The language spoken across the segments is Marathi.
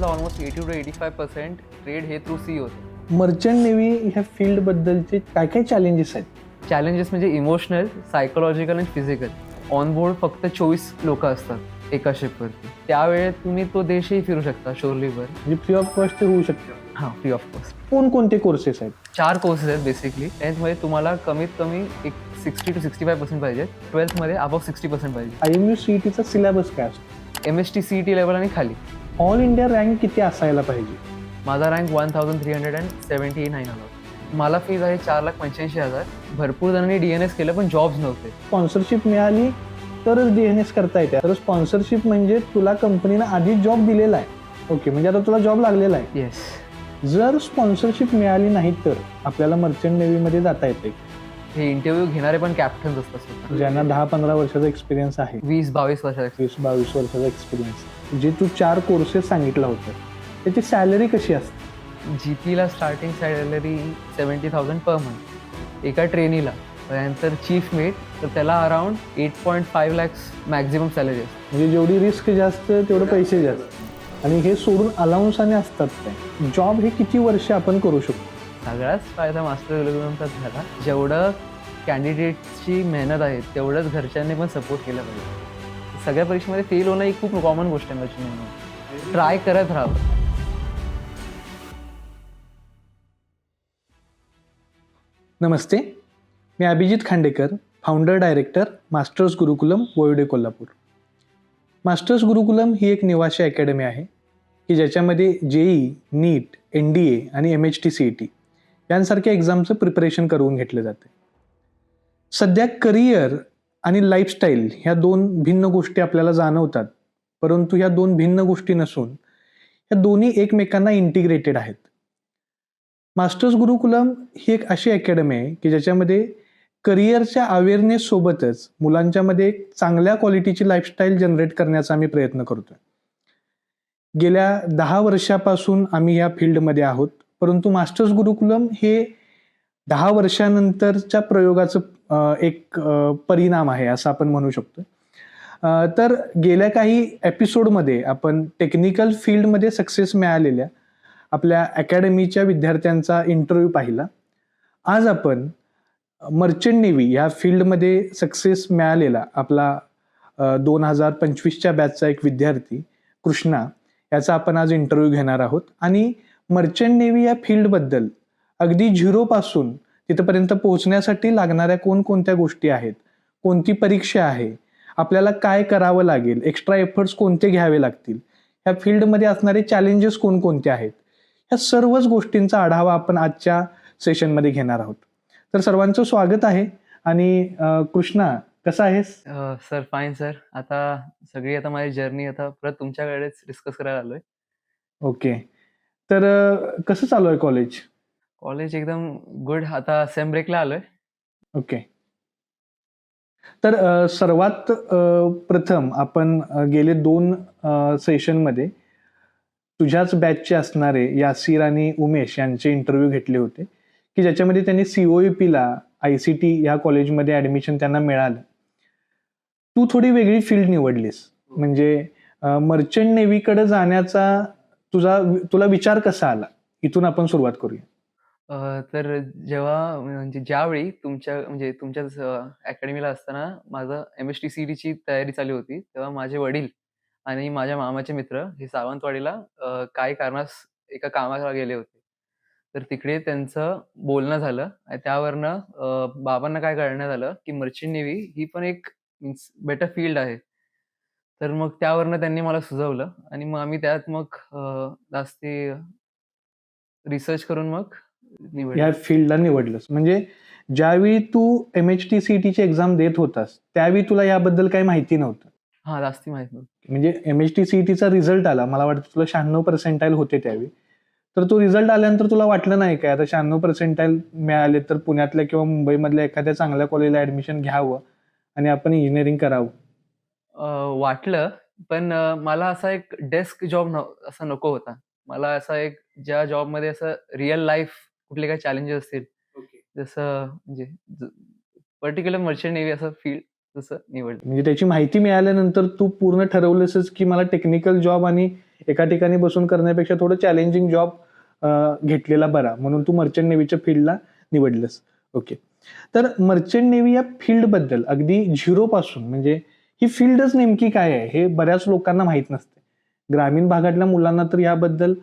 आपलं ऑलमोस्ट 80% to 85% ट्रेड हे थ्रू सी होतं. मर्चंट नेव्ही ह्या फील्डबद्दलचे काय काय चॅलेंजेस आहेत? चॅलेंजेस म्हणजे इमोशनल, सायकोलॉजिकल आणि फिजिकल. ऑन बोर्ड फक्त 24 लोकं असतात एका शिपवरती. त्यावेळेत तुम्ही तो देशही फिरू शकता शोरलीवर. म्हणजे फ्री ऑफ कॉस्ट ते होऊ शकतं. हां, फ्री ऑफ कॉस्ट. कोणकोणते कोर्सेस आहेत? 4 कोर्सेस आहेत बेसिकली. 10thमध्ये तुम्हाला कमीत कमी एक 60 to 65% पाहिजे. 12thमध्ये अबव्ह 60% पाहिजे. IMU CETचा सिलेबस काय असतो? MST CET लेवल आणि खाली. ऑल इंडिया रँक किती असायला पाहिजे? माझा रँक 1379 आला. मला फीज आहे 4,85,000. भरपूर जणांनी DNS केलं पण जॉब्स नव्हते. स्पॉन्सरशिप मिळाली तरच DNS करता येते. तर स्पॉन्सरशिप म्हणजे तुला कंपनीनं आधीच जॉब दिलेला आहे. ओके, म्हणजे आता तुला जॉब लागलेला आहे. येस. जर स्पॉन्सरशिप मिळाली नाही तर आपल्याला मर्चंट नेव्हीमध्ये जाता येते. हे इंटरव्ह्यू घेणारे पण कॅप्टन्स असतात स्वतः. ज्यांना 10-15 वर्षाचा एक्सपिरियन्स आहे, 20-22 वर्षाचा. 20-22 वर्षाचा एक्सपिरियन्स. जे तू 4 कोर्सेस सांगितला होता त्याची सॅलरी कशी असते? GPला स्टार्टिंग सॅलरी 70,000 पर मंथ एका ट्रेनीला. त्यानंतर चीफ मेट तर त्याला अराउंड 8.5 lakhs मॅक्झिमम सॅलरी असते. म्हणजे जेवढी रिस्क जास्त तेवढे पैसे जास्त. आणि हे सोडून अलाउन्साने असतात काय? जॉब हे किती वर्ष आपण करू शकतो? सगळ्याच फायदा मास्टर ग्रॅज्युएटचा झाला. जेवढं कॅन्डिडेटची मेहनत आहे तेवढंच घरच्यांनी पण सपोर्ट केला पाहिजे. सगळ्या परीक्षेमध्ये फेल होणं ही खूप कॉमन गोष्ट आहे माझी. ट्राय करत राहावं. नमस्ते, मी Abhijit Khandekar, founder director Masters Gurukulam वोयोडे कोल्हापूर. मास्टर्स गुरुकुलम ही एक निवासी अकॅडमी आहे की ज्याच्यामध्ये JEE, नीट, NDA आणि MHT CET यांसारख्या एक्झामचं प्रिपरेशन करून घेतलं जाते. सध्या करिअर आणि लाईफस्टाईल ह्या 2 भिन्न गोष्टी आपल्याला जाणवतात, परंतु ह्या 2 भिन्न गोष्टी नसून ह्या दोन्ही एकमेकांना इंटिग्रेटेड आहेत. मास्टर्स गुरुकुलम ही एक अशी अकॅडमी आहे की ज्याच्यामध्ये करिअरच्या अवेअरनेस सोबतच मुलांच्यामध्ये एक चांगल्या क्वालिटीची लाईफस्टाईल जनरेट करण्याचा आम्ही प्रयत्न करतोय. गेल्या 10 वर्षापासून आम्ही या फील्डमध्ये आहोत, परंतु मास्टर्स गुरुकुलम हे 10 वर्षानंतरच्या प्रयोगाचं एक परिणाम आहे असं आपण म्हणू शकतो. तर गेल्या काही एपिसोडमध्ये आपण टेक्निकल फील्डमध्ये सक्सेस मिळालेल्या आपल्या अकॅडमीच्या विद्यार्थ्यांचा इंटरव्ह्यू पाहिला. आज आपण मर्चंट नेव्ही या फील्डमध्ये सक्सेस मिळालेला आपला 2025च्या बॅचचा एक विद्यार्थी कृष्णा याचा आपण आज इंटरव्ह्यू घेणार आहोत. आणि मर्चंट नेव्ही या फील्डबद्दल अगदी झिरोपासून तिथपर्यंत पोहोचण्यासाठी लागणाऱ्या कोणकोणत्या गोष्टी आहेत, कोणती परीक्षा आहे, आपल्याला काय करावं लागेल, एक्स्ट्रा एफर्ट्स कोणते घ्यावे लागतील, ह्या फील्डमध्ये असणारे चॅलेंजेस कोणकोणते आहेत, ह्या सर्वच गोष्टींचा आढावा आपण आजच्या सेशनमध्ये घेणार आहोत. तर सर्वांचं स्वागत आहे. आणि कृष्णा, कसा आहेस? Sir fine sir. आता माझी जर्नी परत तुमच्याकडेच डिस्कस करायला आलोय. ओके, तर कसं चालू आहे कॉलेज? कॉलेज एकदम गुड. आता सेम ब्रेकला आलोय. ओके, तर सर्वात प्रथम आपण गेले 2 सेशनमध्ये तुझ्याच बॅचचे असणारे यासीर आणि उमेश यांचे इंटरव्ह्यू घेतले होते की ज्याच्यामध्ये त्यांनी COEPला ICT या कॉलेजमध्ये ॲडमिशन त्यांना मिळालं. तू थोडी वेगळी फील्ड निवडलीस, म्हणजे मर्चंट नेव्हीकडे जाण्याचा तुला विचार कसा आला? इथून आपण सुरुवात करूया. तर जेव्हा म्हणजे ज्यावेळी तुमच्याच अकॅडमीला असताना माझं MST CETची तयारी चालू होती, तेव्हा माझे वडील आणि माझ्या मामाचे मित्र हे सावंतवाडीला काही कारणास एका कामाला गेले होते. तर तिकडे त्यांचं बोलणं झालं आणि त्यावरनं बाबांना काय कळण्यात आलं की मर्चंट नेव्ही ही पण एक मीन्स बेटर फील्ड आहे. तर मग त्यावरनं त्यांनी मला सुचवलं आणि मग आम्ही त्यात जास्ती रिसर्च करून मग निवडलं. या फील्डला निवडलंस. म्हणजे ज्यावेळी तू MHT CETची एक्झाम देत होतास त्यावेळी तुला याबद्दल काही माहिती नव्हतं? हां, जास्ती माहीत नव्हतं. म्हणजे MHT CETचा रिझल्ट आला, मला वाटतं तुला 96% होते त्यावेळी. तर तो रिझल्ट आल्यानंतर तुला वाटलं नाही काय आता 96% मिळाले तर पुण्यातल्या किंवा मुंबईमधल्या एखाद्या चांगल्या कॉलेजला ऍडमिशन घ्यावं आणि आपण इंजिनिअरिंग करावं? वाटलं, पण मला असा एक डेस्क जॉब असा नको होता. मला असा एक ज्या जॉबमध्ये असं रिअल लाईफ कुठले काही चॅलेंजेस असतील, जसं म्हणजे पर्टिक्युलर मर्चंट नेव्ही असं फील्ड तसं निवडलं. म्हणजे त्याची माहिती मिळाल्यानंतर तू पूर्ण ठरवलंसच की मला टेक्निकल जॉब आणि एका ठिकाणी बसून करण्यापेक्षा थोडं चॅलेंजिंग जॉब घेतलेला बरा, म्हणून तू मर्चंट नेव्हीच्या फील्डला निवडलंस. ओके. तर मर्चंट नेव्ही या फील्डबद्दल अगदी झिरोपासून, म्हणजे ही फील्डच नेमकी काय आहे हे बऱ्याच लोकांना माहीत नसते. ग्रामीण भागातल्या मुलांना तर याबद्दल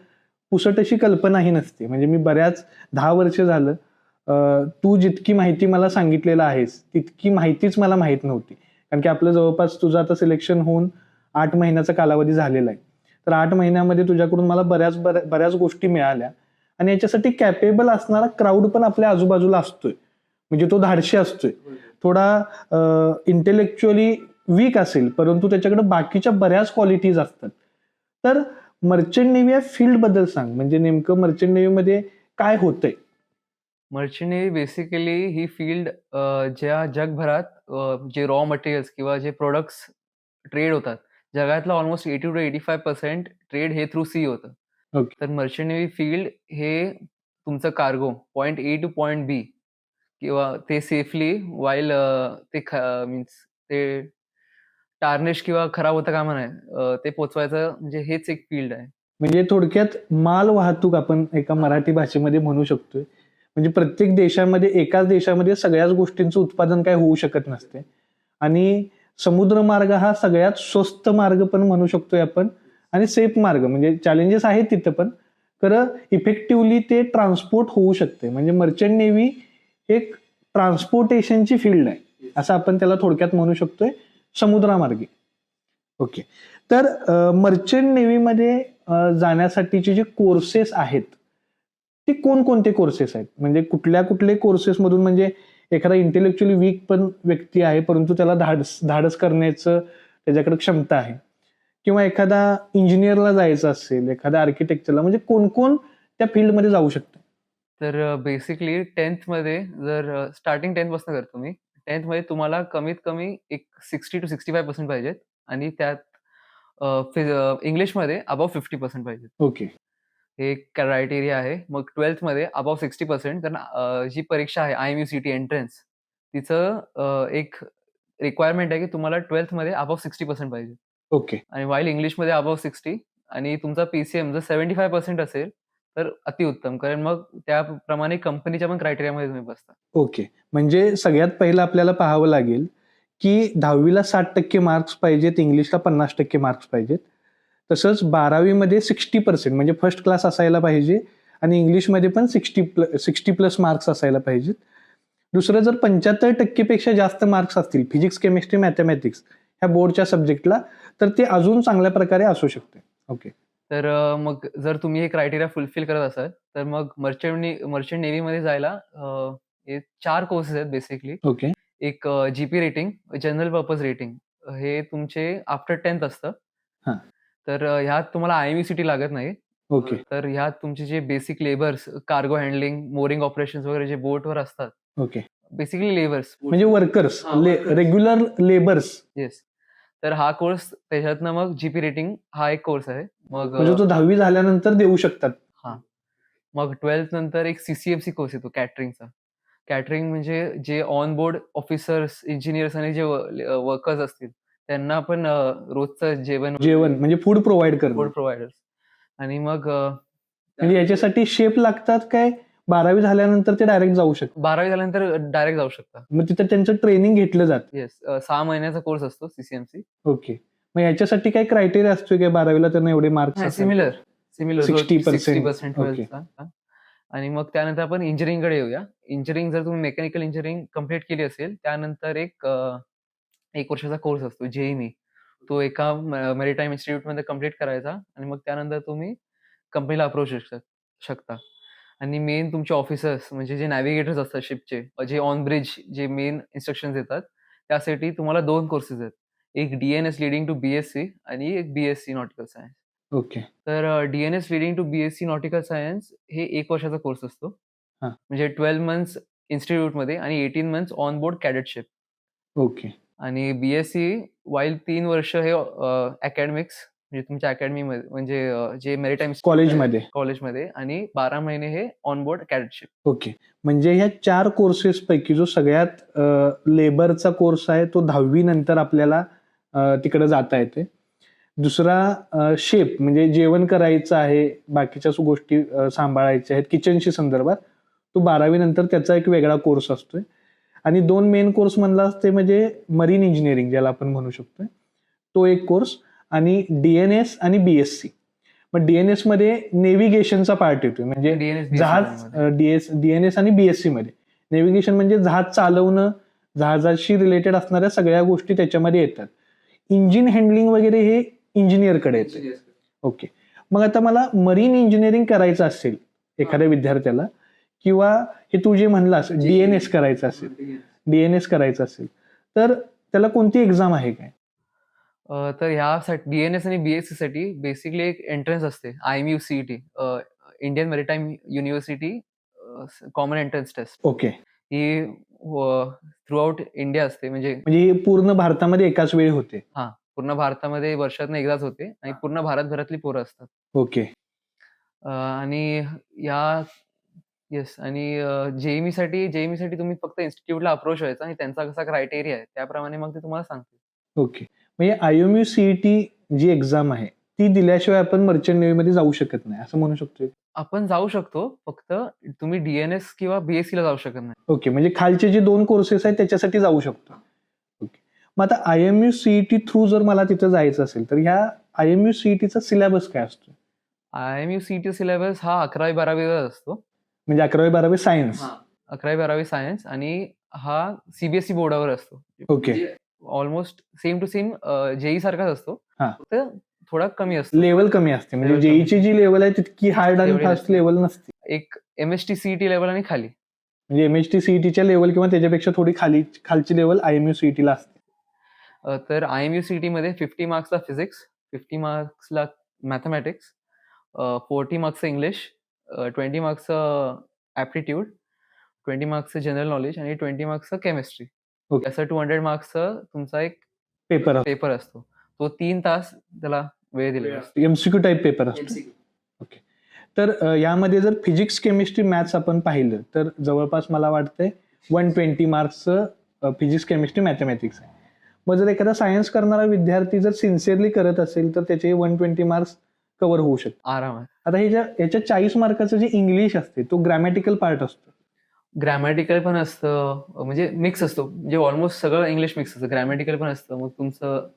पुसट अशी कल्पनाही नसते. म्हणजे मी बऱ्याच 10 वर्ष झालं तू जितकी माहिती मला सांगितलेलं आहेस तितकी माहितीच मला माहीत नव्हती. कारण की आपलं जवळपास तुझं आता सिलेक्शन होऊन 8 महिन्याचा कालावधी झालेला आहे. तर 8 महिन्यामध्ये तुझ्याकडून मला बऱ्याच गोष्टी मिळाल्या आणि याच्यासाठी कॅपेबल असणारा क्राऊड पण आपल्या आजूबाजूला असतोय. म्हणजे तो धाडशी असतोय, थोडा इंटेलेक्च्युअली वीक असेल, परंतु त्याच्याकडे बाकीच्या बऱ्याच क्वालिटीज असतात. तर मर्चंट नेव्ही या फील्ड बद्दल सांग, म्हणजे नेमकं मर्चंट नेव्हीमध्ये काय होतंय? मर्चंट नेव्ही बेसिकली ही फील्ड ज्या जगभरात जे रॉ मटेरियल्स किंवा जे प्रोडक्ट्स ट्रेड होतात, जगातलं ऑलमोस्ट 80 to 85% ट्रेड हे थ्रू सी होतं. ओके. तर मर्चंट नेव्ही फील्ड हे तुमचं cargo point A to point B किंवा ते सेफली वाईल ते मीन्स ते टार्निश किंवा खराब होता कामा नये ते पोहोचवायचं, म्हणजे हेच एक फील्ड आहे. म्हणजे थोडक्यात माल वाहतूक आपण एका मराठी भाषेमध्ये म्हणू शकतोय. म्हणजे प्रत्येक देशामध्ये, एकाच देशामध्ये सगळ्याच गोष्टींचं उत्पादन काय होऊ शकत नसते आणि समुद्रमार्ग हा सगळ्यात स्वस्त मार्ग पण म्हणू शकतोय आपण आणि सेफ मार्ग. म्हणजे चॅलेंजेस आहेत तिथं, पण खरं इफेक्टिव्हली ते ट्रान्सपोर्ट होऊ शकते. म्हणजे मर्चंट नेव्ही एक ट्रान्सपोर्टेशनची फील्ड आहे, असं आपण त्याला थोडक्यात म्हणू शकतोय, समुद्रामार्गे. ओके. तर मर्चंट नेव्हीमध्ये जाण्यासाठीचे जे कोर्सेस आहेत ते कोणकोणते कोर्सेस आहेत? म्हणजे कुठले कोर्सेसमधून, म्हणजे एखादा इंटेलेक्च्युअली वीक पण व्यक्ती आहे परंतु त्याला धाडस करण्याचं त्याच्याकडे क्षमता आहे, किंवा एखादा इंजिनियरला जायचं असेल, एखादा आर्किटेक्चरला, म्हणजे कोण कोण त्या फील्डमध्ये जाऊ शकतं? तर बेसिकली 10th मध्ये जर स्टार्टिंग 10th पासून करतो मी. 10th मध्ये तुम्हाला कमीत कमी एक 60 to 65% पाहिजेत आणि त्यात इंग्लिशमध्ये अबोव्ह 50% पाहिजेत. ओके. हे एक क्रायटेरिया आहे. मग 12th मध्ये अबोव्ह 60%, कारण जी परीक्षा आहे IMUCT एंट्रन्स, तिचं एक रिक्वायरमेंट आहे की तुम्हाला 12th मध्ये अबोव्ह 60% पाहिजे. ओके. आणि व्हाईल इंग्लिशमध्ये अबोव्ह 60 आणि तुमचा PCM जर 75% असेल तर अतिउत्तम. कारण मग त्याप्रमाणे कंपनीच्या पण क्रायटेरियामध्ये तुम्ही बसता. ओके. म्हणजे सगळ्यात पहिलं आपल्याला पाहावं लागेल की 10वीला 60% मार्क्स पाहिजेत, इंग्लिशला 50% मार्क्स पाहिजेत. तसंच 12वीमध्ये 60% म्हणजे फर्स्ट क्लास असायला पाहिजे आणि इंग्लिशमध्ये पण 60+ मार्क्स असायला पाहिजेत. दुसरं, जर 75% पेक्षा जास्त मार्क्स असतील फिजिक्स, केमिस्ट्री, मॅथमॅटिक्स ह्या बोर्डच्या सब्जेक्टला, तर ते अजून चांगल्या प्रकारे असू शकते. ओके. तर मग जर तुम्ही हे क्रायटेरिया फुलफिल करत असाल तर मग मर्चंट नेव्हीमध्ये जायला हे 4 कोर्सेस आहेत बेसिकली. ओके. एक GP rating, general purpose rating, हे तुमचे आफ्टर 10th असतं. हां. तर ह्यात तुम्हाला IMUCT लागत नाही. ओके. तर ह्यात तुमचे जे basic labours, cargo handling, mooring operations वगैरे जे बोटवर असतात, ओके. बेसिकली लेबर्स म्हणजे वर्कर्स, हां, workers. Regular labours. येस. तर हा कोर्स, त्याच्यातनं मग जीपी रेटिंग हा एक कोर्स आहे. मग म्हणजे तो 10वी झाल्यानंतर देऊ शकतात. हां. मग 12th नंतर एक CCMC कोर्स येतो कॅटरिंगचा. कॅटरिंग म्हणजे जे ऑन बोर्ड ऑफिसर्स, इंजिनिअर्स आणि जे वर्कर्स असतील, त्यांना पण रोजचं जेवण म्हणजे फूड प्रोव्हाइड करणं. Food providers. आणि मग म्हणजे याच्यासाठी शेप लागतात काय? 12वी झाल्यानंतर ते डायरेक्ट जाऊ शकतात? 12वी झाल्यानंतर डायरेक्ट जाऊ शकता. मग तिथं त्यांचं ट्रेनिंग घेतलं जातं? येस. 6 महिन्याचा कोर्स असतो CCMC. ओके. मग याच्यासाठी काही क्रायटेरिया असतो की 12वीला त्यांना एवढे मार्क्स नाही, असावे? Similar 60% 60% okay. 12thचा. आणि मग त्यानंतर आपण इंजिनिअरिंगकडे येऊया. इंजिनिअरिंग जर तुम्ही मेकॅनिकल इंजिनिअरिंग कंप्लीट केली असेल, त्यानंतर एक वर्षाचा कोर्स असतो JEE. तो एका मेरिटाईम इन्स्टिट्यूटमध्ये कंप्लीट करायचा आणि मग त्यानंतर तुम्ही कंपनीला अप्रोच शकता. आणि मेन तुमचे ऑफिसर्स, म्हणजे जे नॅव्हिगेटर्स असतात शिपचे, जे ऑन ब्रिज जे मेन इन्स्ट्रक्शन्स देतात, त्यासाठी तुम्हाला 2 कोर्सेस आहेत. एक DNS लीडिंग टू BSc आणि एक BSc नॉटिकल सायन्स. ओके. तर DNS leading to BSc nautical science हे 1 वर्षाचा कोर्स असतो. हां. म्हणजे 12 मंथ्स इन्स्टिट्यूटमध्ये आणि 18 मंथ्स ऑन बोर्ड कॅडेटशिप. ओके. आणि BSc व्हाईल 3 वर्ष हे अकॅडमिक्स, म्हणजे तुमच्या अकॅडमीमध्ये, म्हणजे जे मेरिटाईम कॉलेजमध्ये आणि 12 महिने हे ऑन बोर्ड कॅडेटशिप. ओके. म्हणजे ह्या 4 कोर्सेस पैकी जो सगळ्यात लेबरचा कोर्स आहे तो 10वी नंतर आपल्याला तिकडे जाता येते. दुसरा शेप म्हणजे जेवण करायचं आहे, बाकीच्या गोष्टी सांभाळायच्या आहेत किचनशी संदर्भात, तो 12वी नंतर त्याचा एक वेगळा कोर्स असतोय. आणि 2 मेन कोर्स म्हणला ते म्हणजे मरीन इंजिनिअरिंग ज्याला आपण म्हणू शकतोय, तो एक कोर्स आणि DNS आणि BSc. मग DNS मध्ये नेव्हिगेशनचा पार्ट येतोय, म्हणजे DNS BSc जहाज DNS आणि BSc मध्ये नेव्हिगेशन म्हणजे जहाज चालवणं, जहाजाशी रिलेटेड असणाऱ्या सगळ्या गोष्टी त्याच्यामध्ये येतात. इंजिन हँडलिंग वगैरे हे इंजिनियरकडे येते. ओके. मग आता मला मरीन इंजिनिअरिंग करायचं असेल एखाद्या विद्यार्थ्याला, किंवा हे तू जे म्हणलास DNS करायचं असेल, तर त्याला कोणती एक्झाम आहे काय? तर ह्यासाठी DNS आणि BSc साठी बेसिकली एक एंट्रन्स असते, IMU CET, Indian maritime university common entrance test. Okay. ही थ्रू आउट इंडिया असते, म्हणजे ही पूर्ण भारतामध्ये एकाच वेळी होते. पूर्ण भारतामध्ये वर्षातनं एकदाच होते आणि पूर्ण भारतभरातली पोरं असतात. ओके. आणि आणि JEE साठी तुम्ही फक्त इन्स्टिट्यूटला अप्रोच व्हायचा आणि त्यांचा कसा क्रायटेरिया आहे त्याप्रमाणे मग ते तुम्हाला सांगतील. ओके. म्हणजे IMU CET जी एक्झाम आहे ती दिल्याशिवाय आपण मर्चंट नेव्हीमध्ये जाऊ शकत नाही असं म्हणू शकतो. आपण जाऊ शकतो, फक्त तुम्ही DNS किंवा BSc ला जाऊ शकत नाही. ओके. म्हणजे खालचे जे 2 कोर्सेस आहेत त्याच्यासाठी जाऊ शकतो. ओके. मग आता IMU CET थ्रू जर मला तिथं जायचं असेल तर ह्या IMU CETचा सिलेबस काय असतो? IMU CET सिलेबस हा 11वी-12वी असतो. म्हणजे 11वी-12वी सायन्स. 11वी-12वी सायन्स आणि हा CBSE बोर्डावर असतो. Okay. Almost same to same JEE सारखाच असतो, फक्त थोडा कमी असतो. लेवल कमी असते, म्हणजे JEEची जी लेवल आहे तितकी हार्ड आणि फास्ट लेवल नसते. एक MST CET लेवल आणि खाली, म्हणजे MST CETच्या लेवल किंवा त्याच्यापेक्षा थोडी खालची लेवल IMU CET ला असते. तर IMU CET मध्ये 50 मार्क्सला फिजिक्स, 50 मार्क्सला मॅथमॅटिक्स, 40 मार्क्सचं इंग्लिश, 20 मार्क्सचं ॲप्टिट्यूड, 20 मार्क्सचं जनरल नॉलेज आणि 20 मार्क्सचं केमिस्ट्री. असं 200 मार्क्सचं तुमचा एक पेपर असतो. तो 3 तास त्याला वेळ दिलेला असतो. MCQ टाईप पेपर असतो. ओके. तर यामध्ये जर फिजिक्स, केमिस्ट्री, मॅथ्स आपण पाहिलं तर जवळपास मला वाटतंय 120 मार्क्सचं फिजिक्स, केमिस्ट्री, मॅथमॅटिक्स आहे. मग जर एखादा सायन्स करणारा विद्यार्थी जर सिन्सिअरली करत असेल तर त्याचे 120 मार्क्स कव्हर होऊ शकतात आरामात. आता याच्या 40 मार्काचं जे इंग्लिश असते तो ग्रॅमॅटिकल पार्ट असतो. ग्रॅमॅटिकल पण असतं, म्हणजे मिक्स असतो, म्हणजे ऑलमोस्ट सगळं इंग्लिश मिक्स असतं. ग्रॅमॅटिकल पण असतं, मग तुमचं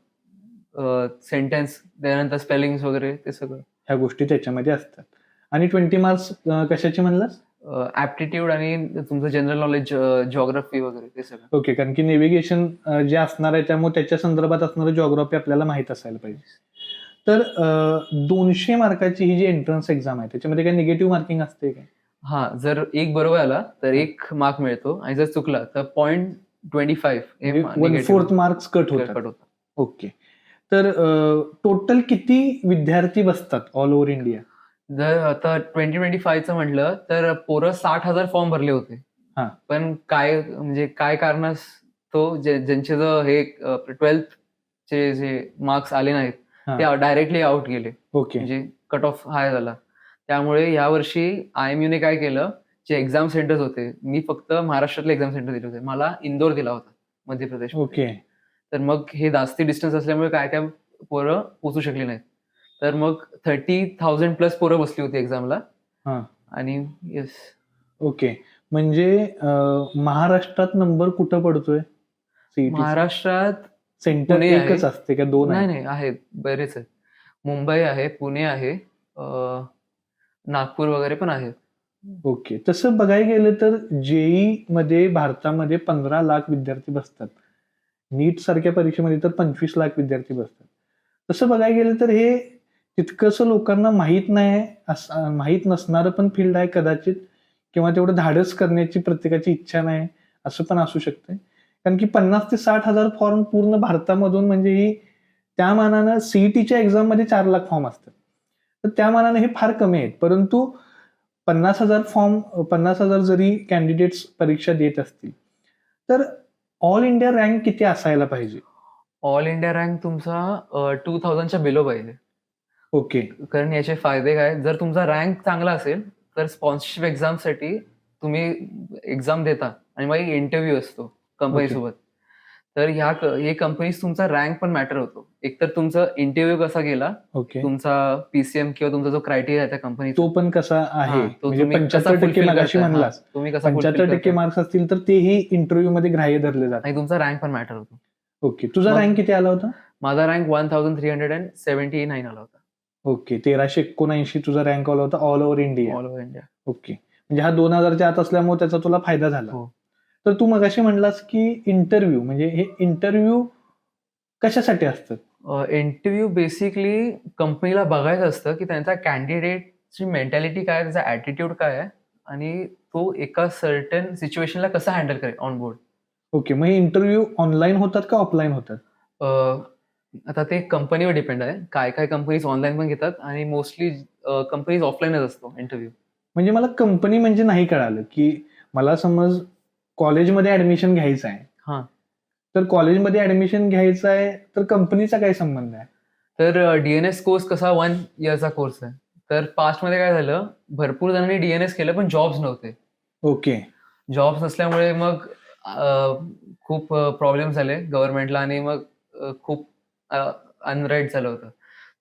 सेंटेन्स, त्यानंतर स्पेलिंग्स वगैरे ते सगळं ह्या गोष्टी त्याच्यामध्ये असतात. आणि 20 मार्क्स कशाचे म्हणलास? ॲप्टिट्यूड आणि तुमचं जनरल नॉलेज, जिओग्राफी वगैरे ते सगळं. ओके. कारण की नेव्हिगेशन जे असणार आहे त्यामुळे त्याच्या संदर्भात असणारं जिओग्राफी आपल्याला माहित असायला पाहिजे. तर 200 मार्काची ही जी एंट्रन्स एक्झाम आहे त्याच्यामध्ये काही निगेटिव्ह मार्किंग असते का? जर एक बरोबर आला तर 1 मार्क मिळतो आणि जर चुकला तर 0.25 हे 1/4 मार्क्स कट होतात. ओके. तर टोटल किती विद्यार्थी बसतात ऑल ओव्हर इंडिया? जर आता 2025चं म्हटलं तर पोरं 60,000 फॉर्म भरले होते. पण काय कारणास्तव ज्यांचे हे 12th चे जे मार्क्स आले नाहीत ते डायरेक्टली आउट गेले. ओके. म्हणजे कट ऑफ हाय झाला. त्यामुळे यावर्षी IMUने काय केलं, जे एक्झाम सेंटर्स होते, मी फक्त महाराष्ट्रातले एक्झाम सेंटर दिले होते. मला इंदोर दिला होता, मध्य प्रदेश. ओके. तर मग हे जास्ती डिस्टन्स असल्यामुळे काय पोरं पोहोचू शकली नाहीत. तर मग 30,000 प्लस पोरं बसली होती एक्झामला. आणि येस. ओके. म्हणजे महाराष्ट्रात नंबर कुठं पडतोय? महाराष्ट्रात सेंटर एकच असते का 2? नाही, आहेत, बरेच आहेत. मुंबई आहे, पुणे आहे, नागपूर वगैरे पण आहेत. ओके. तसं बघायला गेलं तर JEE मध्ये भारतामध्ये 15 लाख विद्यार्थी बसतात. नीट सारख्या परीक्षेमध्ये तर 25 लाख विद्यार्थी बसतात. तसं बघायला गेलं तर हे तितकंसं लोकांना माहीत नसणारं पण फील्ड आहे कदाचित, किंवा तेवढं धाडस करण्याची प्रत्येकाची इच्छा नाही असं पण असू शकतंय. कारण की 50,000 ते 60,000 फॉर्म पूर्ण भारतामधून, म्हणजे ही त्या मानानं CETच्या एक्झाम मध्ये 4 लाख फॉर्म असतात. तर त्या मानानं हे फार कमी आहेत. परंतु 50,000 जरी कॅन्डिडेट्स परीक्षा देत असतील तर ऑल इंडिया रँक किती असायला पाहिजे? ऑल इंडिया रँक तुमचा 2000च्या बिलो पाहिजे. ओके. कारण याचे फायदे काय, जर तुमचा रँक चांगला असेल तर स्पॉन्सरशिप एक्झामसाठी तुम्ही एक्झाम देता आणि मग इंटरव्ह्यू असतो कंपनीसोबत. तर हे कंपनीज तुमचा रँक पण मॅटर होतो. एकतर तुमचा इंटरव्ह्यू कसा गेला, ओके, तुमचा पीसीएम किंवा तुमचा जो क्रायटेरिया आहे त्या कंपनीचा, तो पण कसा आहे, तो म्हणजे तुम्ही कसा 75% फुलफिल मगाशी करताय, म्हणलास, तुम्ही कसा फुलफिल 75% करताय मार्क्स असतील तर तेही इंटरव्ह्यू मध्ये ग्राह्य धरले जातात. आणि तुमचा रँक पण मॅटर होतो. ओके, तुझा मग रँक किती आला होता? माझा रँक 1379 आला होता, ओके, 1379 तुझा रँक आला होता all over India. All over India. Okay, म्हणजे हा 2000च्या आत असल्यामुळे त्याचा तुला फायदा झाला. हो. तर तू मगाशी म्हणलास की इंटरव्ह्यू, म्हणजे हे इंटरव्ह्यू कशासाठी असतात? इंटरव्ह्यू बेसिकली कंपनीला बघायचं असतं की त्यांचा कॅन्डिडेटची मेंटॅलिटी काय आहे, त्याचा ॲटिट्यूड काय आहे आणि तो एका सर्टन सिच्युएशनला कसा हँडल करेल ऑन बोर्ड. ओके, मग हे इंटरव्ह्यू ऑनलाईन होतात का ऑफलाईन होतात? आता ते कंपनीवर डिपेंड आहे. काय काय कंपनीज ऑनलाईन पण घेतात आणि मोस्टली कंपनीज ऑफलाईनच असतो इंटरव्ह्यू. म्हणजे मला कंपनी म्हणजे नाही कळालं, की मला समज कॉलेजमध्ये ऍडमिशन घ्यायचं आहे, हां. तर कॉलेजमध्ये ऍडमिशन घ्यायचं आहे तर कंपनीचा काय संबंध आहे? तर डीएनएस कोर्स कसा 1 इयरचा कोर्स आहे. तर पास्टमध्ये काय झालं, भरपूर जणांनी डीएनएस केलं पण जॉब्स नव्हते. ओके, जॉब्स नसल्यामुळे मग खूप प्रॉब्लेम झाले गव्हर्नमेंटला आणि मग खूप अनराईट झालं होतं.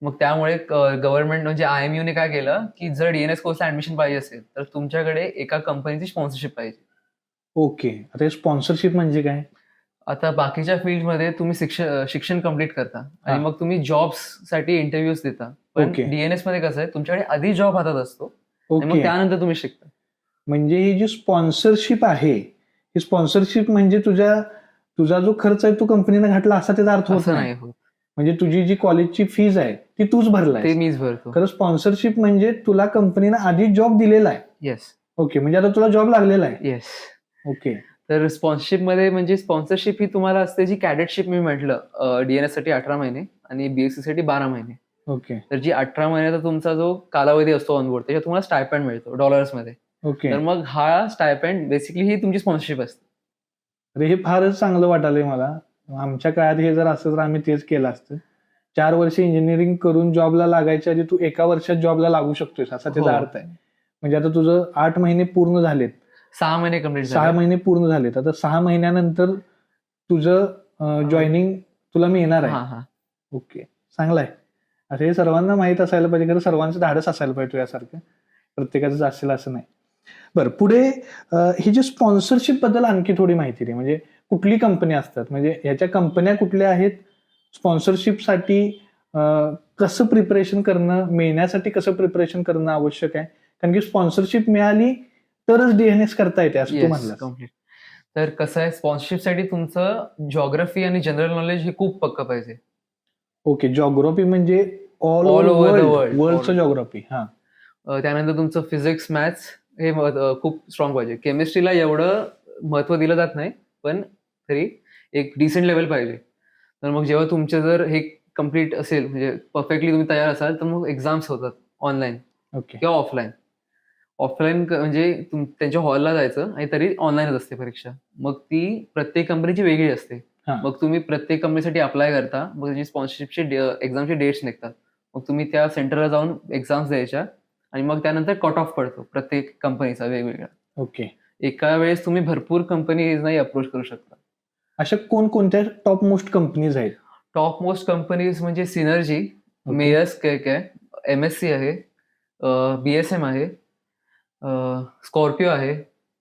मग त्यामुळे गव्हर्नमेंट म्हणजे IMUने काय केलं, की जर डीएनएस कोर्सला ऍडमिशन पाहिजे असेल, तर तुमच्याकडे एका कंपनीची स्पॉन्सरशिप पाहिजे. ओके. आता हे स्पॉन्सरशिप म्हणजे काय? आता बाकीच्या फील्डमध्ये तुम्ही शिक्षण कंप्लीट करता आणि हां. मग तुम्ही जॉब्ससाठी इंटरव्ह्यूज देता. पण ओके. डीएनएस मध्ये कसं आहे, तुमच्याकडे आधी जॉब हातात असतो आणि मग ओके. त्यानंतर तुम्ही शिकता. म्हणजे ही जी स्पॉन्सरशिप आहे, ही स्पॉन्सरशिप म्हणजे तुझा जो खर्च आहे तो कंपनीने घातला असा त्याचा अर्थ होत असं नाही. नाही होत. म्हणजे तुझी जी कॉलेजची फीज आहे ती तूच ते भरलायस. मीच भरतो. खरं स्पॉन्सरशिप म्हणजे तुला कंपनीने आधी जॉब दिलेला आहे. येस. ओके, म्हणजे आता तुला जॉब लागलेला आहे. येस. ओके. तर स्पॉन्सरशिपमध्ये म्हणजे स्पॉन्सरशिप ही तुम्हाला असते जी कॅडेटशिप मी म्हटलं, डीएनएस साठी 18 महिने आणि बीएससी साठी 12 महिने. ओके. तर जी 18 महिन्याचा तुमचा जो कालावधी असतो ऑनबोर्ड, त्याच्यात तुम्हाला स्टायपेंड मिळतो डॉलर्समध्ये. ओके. तर मग हा स्टायपेंड बेसिकली ही तुमची स्पॉन्सरशिप असते. अरे हे फारच चांगलं वाटायलंय मला. आमच्या काळात हे जर असतं तर आम्ही तेच केलं असतं. 4 वर्ष इंजिनिअरिंग करून जॉबला लागायच्या आधी तू 1 वर्षात जॉबला लागू शकतोयस असा त्याचा हो. अर्थ आहे. म्हणजे आता तुझं 8 महिने पूर्ण झालेत. 6 महिने कंप्लीट 6 झाले. महिने पूर्ण झालेत. आता 6 महिन्यानंतर तुझं जॉईनिंग तुला मिळणार आहे. हां, हां. ओके, चांगलं आहे. आता हे सर्वांना माहित असायला पाहिजे, खरं सर्वांचं धाडस असायला पाहिजे तुझ्यासारखं. प्रत्येकाचं असेल असं नाही. बरं, पुढे ही जी स्पॉन्सरशिप बद्दल आणखी थोडी माहिती दे. म्हणजे कुठली कंपनी असतात, म्हणजे ह्याच्या कंपन्या कुठल्या आहेत, स्पॉन्सरशिपसाठी कसं प्रिपरेशन करणं, मिळण्यासाठी कसं प्रिपरेशन करणं आवश्यक आहे? कारण की स्पॉन्सरशिप मिळाली तरच डीएनएस करता येते असं तू येस, म्हणलास. कम्प्लीट. तर कसं आहे, स्पॉन्सरशिपसाठी तुमचं जिओग्राफी आणि जनरल नॉलेज हे खूप पक्कं पाहिजे. ओके, जिओग्राफी म्हणजे all All over the over world. वर्ल्डचं जिओग्राफी. हां. त्यानंतर तुमचं फिजिक्स, मॅथ्स हे खूप स्ट्रॉंग पाहिजे. केमिस्ट्रीला एवढं महत्त्व दिलं जात नाही, पण तरी एक डिसेंट लेव्हल पाहिजे. तर मग जेव्हा तुमचे जर हे कंप्लीट असेल, म्हणजे परफेक्टली तुम्ही तयार असाल, तर मग एक्झाम्स होतात ऑनलाईन ओके. किंवा ऑफलाईन. ऑफलाईन म्हणजे त्यांच्या हॉलला जायचं आणि तरी ऑनलाईनच असते परीक्षा. मग ती प्रत्येक कंपनीची वेगळी असते. हां. मग तुम्ही प्रत्येक कंपनीसाठी अप्लाय करता. मग त्याची स्पॉन्सरशिपची एक्झामचे डेट्स निघतात. मग तुम्ही त्या सेंटरला जाऊन एक्झाम्स द्यायच्या आणि मग त्यानंतर कट ऑफ पडतो प्रत्येक कंपनीचा वेगवेगळा. ओके. एका वेळेस तुम्ही भरपूर कंपनीजनाही अप्रोच करू शकता. अशा कोणकोणत्या टॉप मोस्ट कंपनीज आहेत? टॉप मोस्ट कंपनीज म्हणजे सिनर्जी, ओके. मेयर्स आहे, MSC आहे, BSM आहे, स्कॉर्पिओ आहे.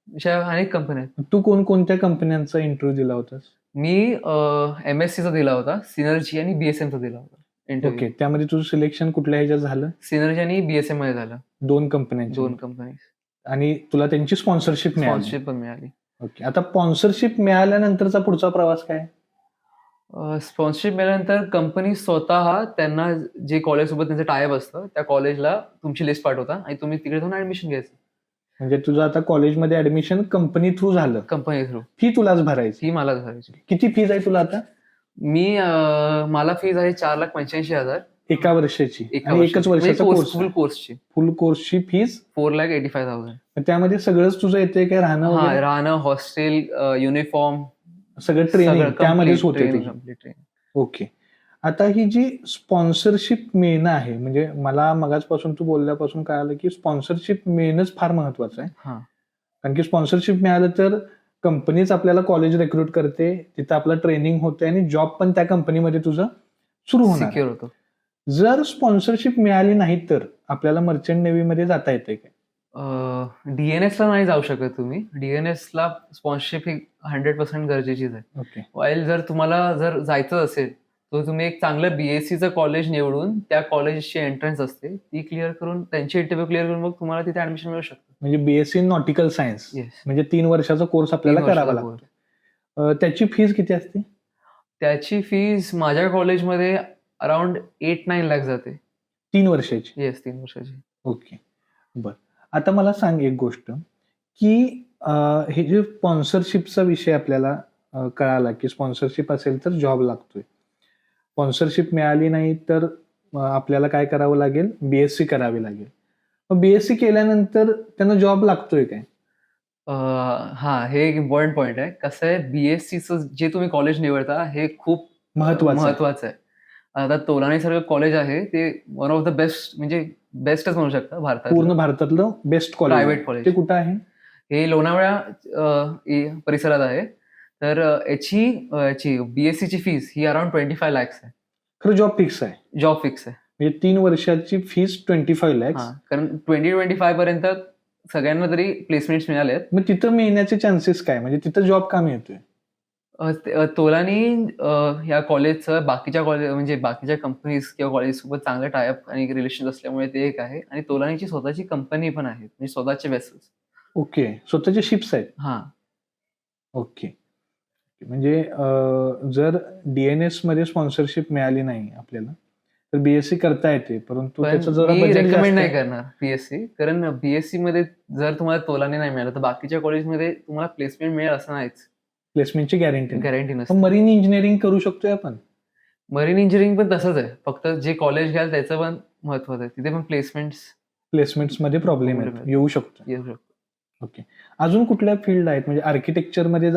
अशा अनेक कंपन्या आहेत. तू कोणकोणत्या कंपन्यांचा इंटरव्ह्यू दिला होतास? मी MSCचा दिला होता, सिनर्जी आणि BSMचा दिला होता इंटरव्ह्यू. ओके, त्यामध्ये तुझं सिलेक्शन कुठल्या ह्याच्यात झालं? सिनर्जी आणि BSM मध्ये झालं. 2 कंपन्यांच्या. 2 कंपनी. आणि तुला त्यांची स्पॉन्सरशिप मिळाली. स्पॉन्सरशिप पण मिळाली. ओके, आता स्पॉन्सरशिप मिळाल्यानंतरचा पुढचा प्रवास काय? स्पॉन्सरशिप मिळाल्यानंतर कंपनी स्वतः त्यांना जे कॉलेजसोबत त्यांचं टायअप असतं, त्या कॉलेजला तुमची लिस्ट पाठवता आणि तुम्ही तिकडे जाऊन ऍडमिशन घ्यायचं. म्हणजे तुझं आता कॉलेजमध्ये ऍडमिशन कंपनी थ्रू झालं, कंपनी थ्रू. फी तुलाच भरायची. ती मलाच भरायची. किती फीज आहे तुला आता? मला फीज आहे 4,85,000 एका वर्षाची. एका आणि वर्षाची. एकच म्हणजे वर्षाचा कोर्स. फुल कोर्सची फुल कोर्सची फीज 4,85,000. त्यामध्ये सगळंच तुझं येते काय? राहणं हा, वगैरे? राहणं, हॉस्टेल, युनिफॉर्म, सगळं ट्रेनिंग त्यामध्येच होते ट्रेनिंग, तुझं. Complete training. ओके, आता ही जी स्पॉन्सरशिप मिळणं आहे, म्हणजे मला मगाचपासून तू बोलल्यापासून कळालं की स्पॉन्सरशिप मिळणंच फार महत्वाचं आहे. हा. कारण की स्पॉन्सरशिप मिळालं तर कंपनीच आपल्याला कॉलेज रिक्रूट करते, तिथं आपलं ट्रेनिंग होते आणि जॉब पण त्या कंपनीमध्ये तुझं सुरू होणार आहे. सिक्युअर होतो. जर स्पॉन्सरशिप मिळाली नाही तर आपल्याला मर्चंट नेव्हीमध्ये जाता येते काय? DNS ला नाही जाऊ शकत तुम्ही. DNS ला स्पॉन्सरशिप ही 100% गरजेचीच आहे. ओके. वाईल जर तुम्हाला जर जायचं असेल, तर तुम्ही एक चांगलं BSc कॉलेज निवडून त्या कॉलेजची एंट्रन्स असते, ती क्लिअर करून त्यांची इंटरव्ह्यू क्लिअर करून मग तुम्हाला तिथे ऍडमिशन मिळू शकतं. म्हणजे BSc in nautical science yes. म्हणजे 3 वर्षाचा कोर्स आपल्याला करावा लागतो. त्याची फीज किती असते? त्याची फीज माझ्या कॉलेजमध्ये अराउंड 8-9 लाख जाते. 3 वर्षाची. येस, 3 वर्षाची. ओके. बर. आता मला सांग एक गोष्ट की हे जे स्पॉन्सरशिपचा विषय आपल्याला कळाला की स्पॉन्सरशिप असेल तर जॉब लागतोय. स्पॉन्सरशिप मिळाली नाही तर आपल्याला काय करावं लागेल? बीएससी करावी लागेल. मग बीएससी केल्यानंतर त्यांना जॉब लागतोय काय? हे एक इम्पॉर्टंट पॉइंट आहे. कसं आहे, BScचं जे तुम्ही कॉलेज निवडता हे खूप महत्वाचं आहे. आता तोलानी सारखं कॉलेज आहे ते वन ऑफ द बेस्ट, म्हणजे बेस्टच म्हणू शकता भारतात. पूर्ण भारतातलं बेस्ट कॉलेज. Private college. ते कुठं आहे? हे लोणावळा परिसरात आहे. तर याची BScची फीस ही अराउंड 25 lakhs आहे. खरं जॉब फिक्स आहे? जॉब फिक्स आहे. म्हणजे 3 वर्षाची फीस 25 lakhs. कारण 2025 पर्यंत सगळ्यांना तरी प्लेसमेंट्स मिळाले आहेत. मग तिथं मिळण्याचे चान्सेस काय? म्हणजे तिथं जॉब का मिळतोय? तोलानी या कॉलेजचं बाकीच्या कॉलेज म्हणजे बाकीच्या कंपनीज किंवा कॉलेज सोबत चांगलं टायअप आणि रिलेशन असल्यामुळे ते एक आहे. आणि तोलानीची स्वतःची कंपनी पण आहे, म्हणजे स्वतःचे वेसल्स. ओके. स्वतःचे शिप्स आहेत. हा. ओके. म्हणजे जर DNS मध्ये स्पॉन्सरशिप मिळाली नाही आपल्याला तर बीएससी करता येते, परंतु त्याचं जरा मी बजेट रेकमेंड नाही जास्त करणार BSc, कारण BSc मध्ये जर तुम्हाला तोलानी नाही मिळालं तर बाकीच्या कॉलेजमध्ये तुम्हाला प्लेसमेंट मिळेल असं नाहीच. प्लेसमेंटची गॅरंटी गॅरंटी नसते. मरीन इंजिनिअरिंग करू शकतोय आपण? मरीन इंजिनिअरिंग पण तसंच आहे, फक्त जे कॉलेज घ्याल त्याचं पण महत्वाचं आहे. तिथे पण प्लेसमेंट्स मध्ये प्रॉब्लेम येऊ शकतो. येऊ शकतो. ओके. अजून कुठल्या फील्ड आहेत म्हणजे आर्किटेक्चर मध्ये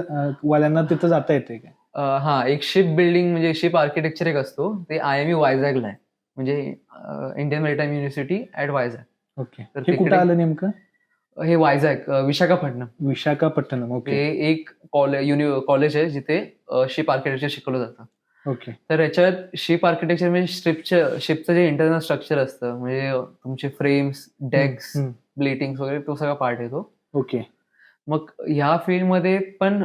वाल्यांना तिथं जाता येते काय? एक शिप बिल्डिंग म्हणजे शिप आर्किटेक्चर एक असतो, ते IME वायझॅगला आहे, म्हणजे Indian maritime university at Vizag. Okay. तर हे कुठं आलं नेमकं? हे वायझॅग, विशाखापट्टणम. विशाखापट्टणम. ओके. हे एक कॉलेज आहे जिथे शिप आर्किटेक्चर शिकवलं जातं. ओके. तर याच्यात शिप आर्किटेक्चर म्हणजे शिपचं जे इंटरनल स्ट्रक्चर असतं, म्हणजे तुमचे फ्रेम्स, डेक्स, ब्लेटिंग्स वगैरे तो सगळा पार्ट येतो. ओके. मग ह्या फील्डमध्ये पण